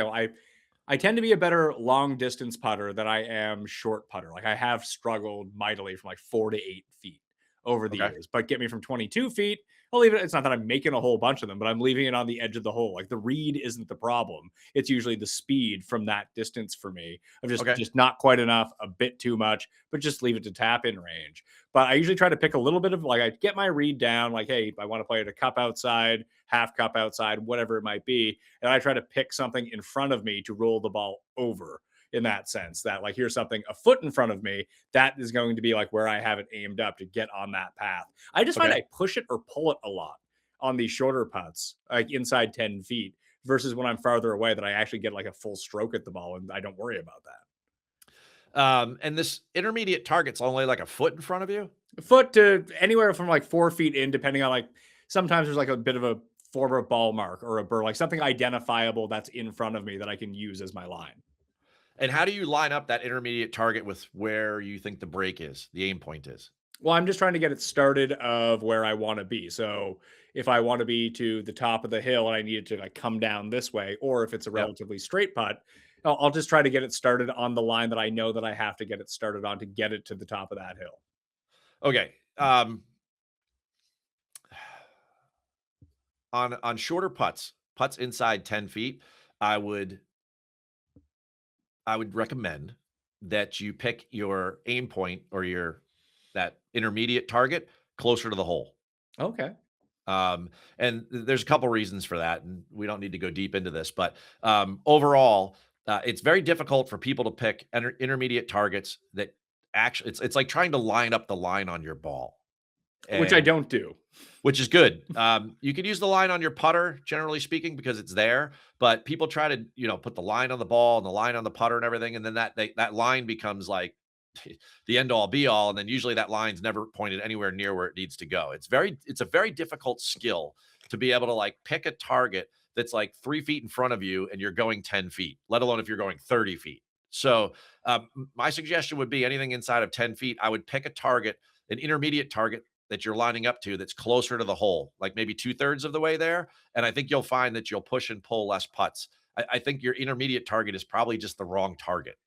I tend to be a better long distance putter than I am short putter. Like I have struggled mightily from like 4 to 8 feet over the years, but get me from 22 feet. I'll leave it. It's not that I'm making a whole bunch of them, but I'm leaving it on the edge of the hole. Like the read isn't the problem. It's usually the speed from that distance for me of just not quite enough, a bit too much, but just leave it to tap in range. But I usually try to pick a little bit of I get my read down, like, hey, I want to play it a cup outside, half cup outside, whatever it might be. And I try to pick something in front of me to roll the ball over. In that sense, that like here's something a foot in front of me that is going to be like where I have it aimed up to get on that path. I just find I push it or pull it a lot on these shorter putts, like inside 10 feet, versus when I'm farther away that I actually get like a full stroke at the ball and I don't worry about that. And this intermediate target's only like a foot in front of you? A foot to anywhere from like 4 feet in, depending on like sometimes there's like a bit of a former ball mark or a burr, like something identifiable that's in front of me that I can use as my line. And how do you line up that intermediate target with where you think the break is, the aim point is? Well, I'm just trying to get it started of where I want to be. So if I want to be to the top of the hill and I need it to like come down this way, or if it's a relatively straight putt, I'll just try to get it started on the line that I know that I have to get it started on to get it to the top of that hill. Okay. On shorter putts inside 10 feet, I would recommend that you pick your aim point or that intermediate target closer to the hole. Okay. And there's a couple reasons for that, and we don't need to go deep into this, but overall, it's very difficult for people to pick intermediate targets that actually it's like trying to line up the line on your ball. Which I don't do. Which is good. You could use the line on your putter, generally speaking, because it's there. But people try to, put the line on the ball and the line on the putter and everything, and then that line becomes like the end all be all. And then usually that line's never pointed anywhere near where it needs to go. It's a very difficult skill to be able to like pick a target that's like 3 feet in front of you and you're going 10 feet, let alone if you're going 30 feet. So my suggestion would be anything inside of 10 feet. I would pick a target, an intermediate target that you're lining up to that's closer to the hole, like maybe 2/3 of the way there. And I think you'll find that you'll push and pull less putts. I think your intermediate target is probably just the wrong target.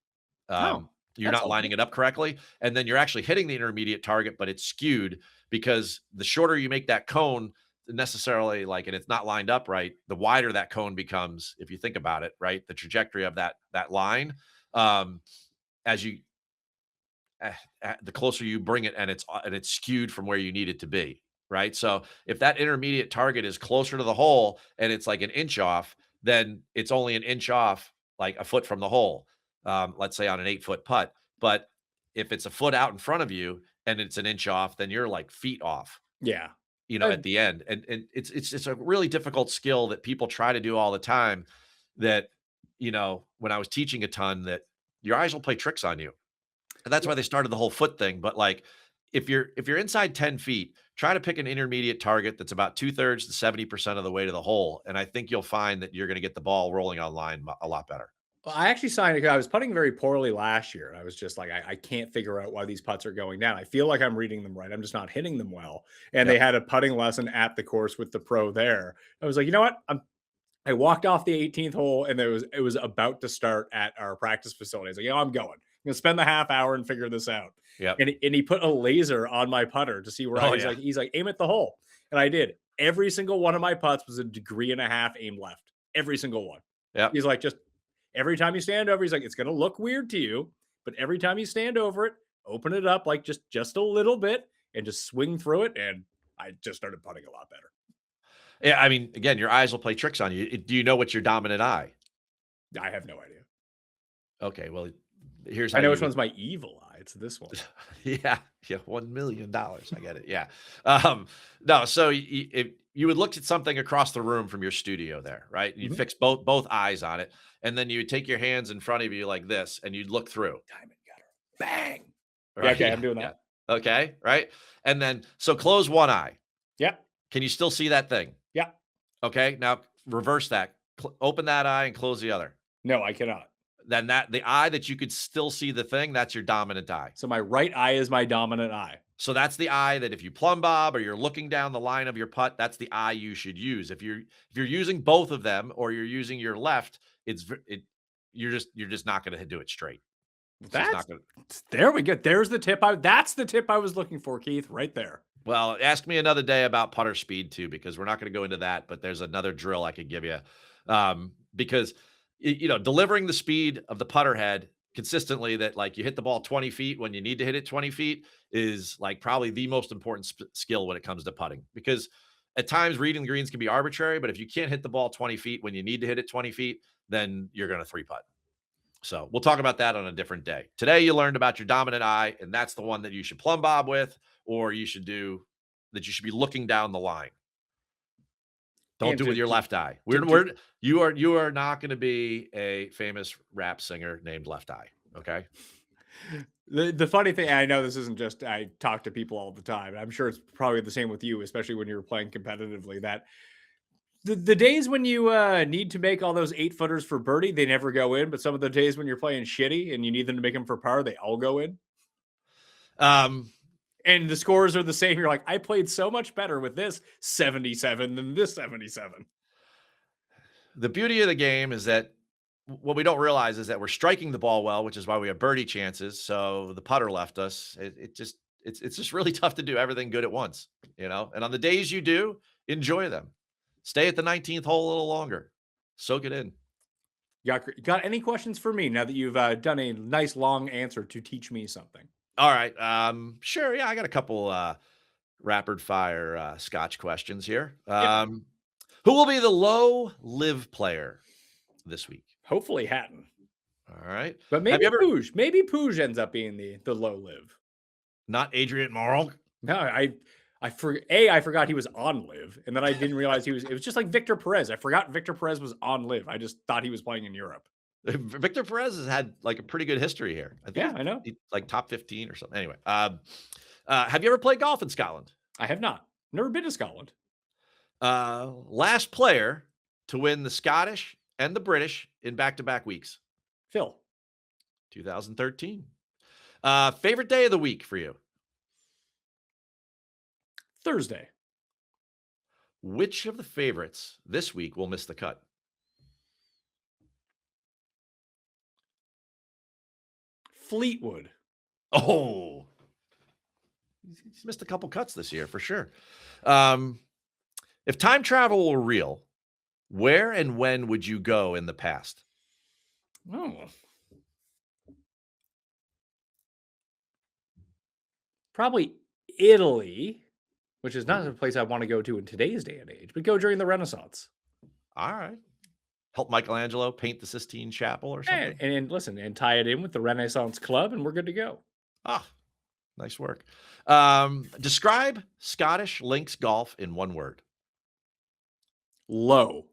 Oh, You're that's not lining it up correctly. And then you're actually hitting the intermediate target, but it's skewed because the shorter you make that cone necessarily like, and it's not lined up right, the wider that cone becomes, if you think about it, right? The trajectory of that line, um, as you the closer you bring it and it's skewed from where you need it to be, right? So if that intermediate target is closer to the hole and it's like an inch off, then it's only an inch off, like a foot from the hole, let's say on an 8-foot putt. But if it's a foot out in front of you and it's an inch off, then you're like feet off, yeah. at the end. And it's a really difficult skill that people try to do all the time. That, when I was teaching a ton, that your eyes will play tricks on you. And that's why they started the whole foot thing. But like, if you're inside 10 feet, try to pick an intermediate target that's about 2/3 to 70% of the way to the hole. And I think you'll find that you're going to get the ball rolling online a lot better. Well, I actually signed it. I was putting very poorly last year. I was just like, I can't figure out why these putts are going down. I feel like I'm reading them right. I'm just not hitting them well. And they Yep. had a putting lesson at the course with the pro there. I was like, you know what? I walked off the 18th hole and it was about to start at our practice facility. I was like, I'm going. I'm gonna spend the half hour and figure this out. Yep. And he put a laser on my putter to see where Oh, he's yeah. like, aim at the hole. And I did. Every single one of my putts was a degree and a half aim left. Every single one. Yep. He's like, just every time you stand over, he's like, it's gonna look weird to you, but every time you stand over it, open it up like just a little bit and just swing through it. And I just started putting a lot better. Yeah. I mean, again, your eyes will play tricks on you. Do you know what's your dominant eye? I have no idea. Okay. Well, here's how I know you which would. one's my evil eye. It's this one. Yeah, yeah, $1 million. I get it. Yeah. No, so if you would look at something across the room from your studio there, right? You'd Mhm. fix both eyes on it, and then you would take your hands in front of you like this, and you'd look through. Diamond gutter. Bang. Yeah, Right? okay, I'm doing Yeah. that. Okay. Right. And then so close one eye. Yeah. Can you still see that thing? Yeah. Okay. Now reverse that. Open that eye and close the other. No, I cannot. Then the eye that you could still see the thing, that's your dominant eye. So my right eye is my dominant eye. So that's the eye that if you plumb bob or you're looking down the line of your putt, that's the eye you should use. If you're using both of them or you're using your left, you're just not going to do it straight. It's just not gonna. There we go. There's the tip. That's the tip I was looking for, Keith, right there. Well, ask me another day about putter speed too, because we're not going to go into that. But there's another drill I could give you, because delivering the speed of the putter head consistently, that like you hit the ball 20 feet when you need to hit it 20 feet, is like probably the most important skill when it comes to putting. Because at times reading the greens can be arbitrary, but if you can't hit the ball 20 feet when you need to hit it 20 feet, then you're going to 3-putt. So we'll talk about that on a different day. Today, you learned about your dominant eye, and that's the one that you should plumb bob with, or you should be looking down the line. Don't And do it with your left eye. You are not going to be a famous rap singer named Left Eye. Okay. The funny thing, I know this isn't just, I talk to people all the time. I'm sure it's probably the same with you, especially when you're playing competitively, that the days when you need to make all those 8-footers for birdie, they never go in. But some of the days when you're playing shitty and you need them to make them for par, they all go in. And the scores are the same. You're like, I played so much better with this 77 than this 77. The beauty of the game is that what we don't realize is that we're striking the ball well, which is why we have birdie chances. So the putter left us. It's just really tough to do everything good at once, And on the days you do, enjoy them. Stay at the 19th hole a little longer. Soak it in. Got any questions for me now that you've done a nice long answer to teach me something? All right. Sure. Yeah, I got a couple rapid fire Scotch questions here. Who will be the low live player this week? Hopefully Hatton. All right. But maybe Puig. Maybe Puig ends up being the low live. Not Adrian Morel? No, I forgot he was on live, and then I didn't realize it was just like Victor Perez. I forgot Victor Perez was on live. I just thought he was playing in Europe. Victor Perez has had like a pretty good history here. I think Yeah, I know. he's like top 15 or something. Anyway, have you ever played golf in Scotland? I have not. Never been to Scotland. Last player to win the Scottish and the British in back-to-back weeks. Phil. 2013. Favorite day of the week for you? Thursday. Which of the favorites this week will miss the cut? Fleetwood. Oh, he's missed a couple cuts this year for sure. If time travel were real, where and when would you go in the past? Oh. Probably Italy, which is not a place I want to go to in today's day and age, but go during the Renaissance. All right. Help Michelangelo paint the Sistine Chapel or something. And listen, and tie it in with the Renaissance Club, and we're good to go. Ah, nice work. Describe Scottish links golf in one word. Low.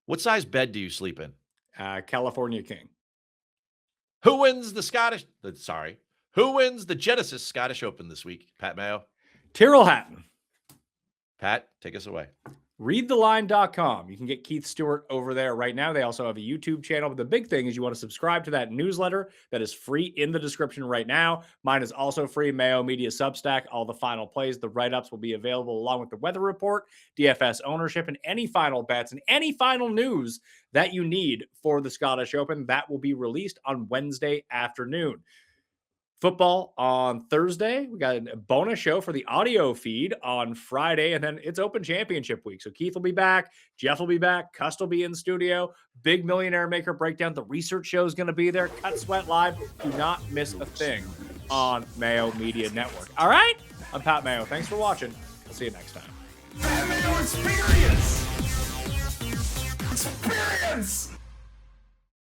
What size bed do you sleep in? California King. Who wins Who wins the Genesis Scottish Open this week? Pat Mayo. Tyrrell Hatton. Pat, take us away. Readtheline.com. You can get Keith Stewart over there right now. They also have a YouTube channel. But the big thing is you want to subscribe to that newsletter that is free in the description right now. Mine is also free. Mayo Media Substack. All the final plays, the write-ups will be available along with the weather report, DFS ownership, and any final bets and any final news that you need for the Scottish Open. That will be released on Wednesday afternoon. Football on Thursday. We got a bonus show for the audio feed on Friday, and then it's Open Championship week. So Keith will be back. Jeff will be back. Cust will be in studio. Big Millionaire Maker Breakdown. The research show is going to be there. Cut Sweat Live. Do not miss a thing on Mayo Media Network. All right? I'm Pat Mayo. Thanks for watching. I'll see you next time. Mayo Experience! Experience!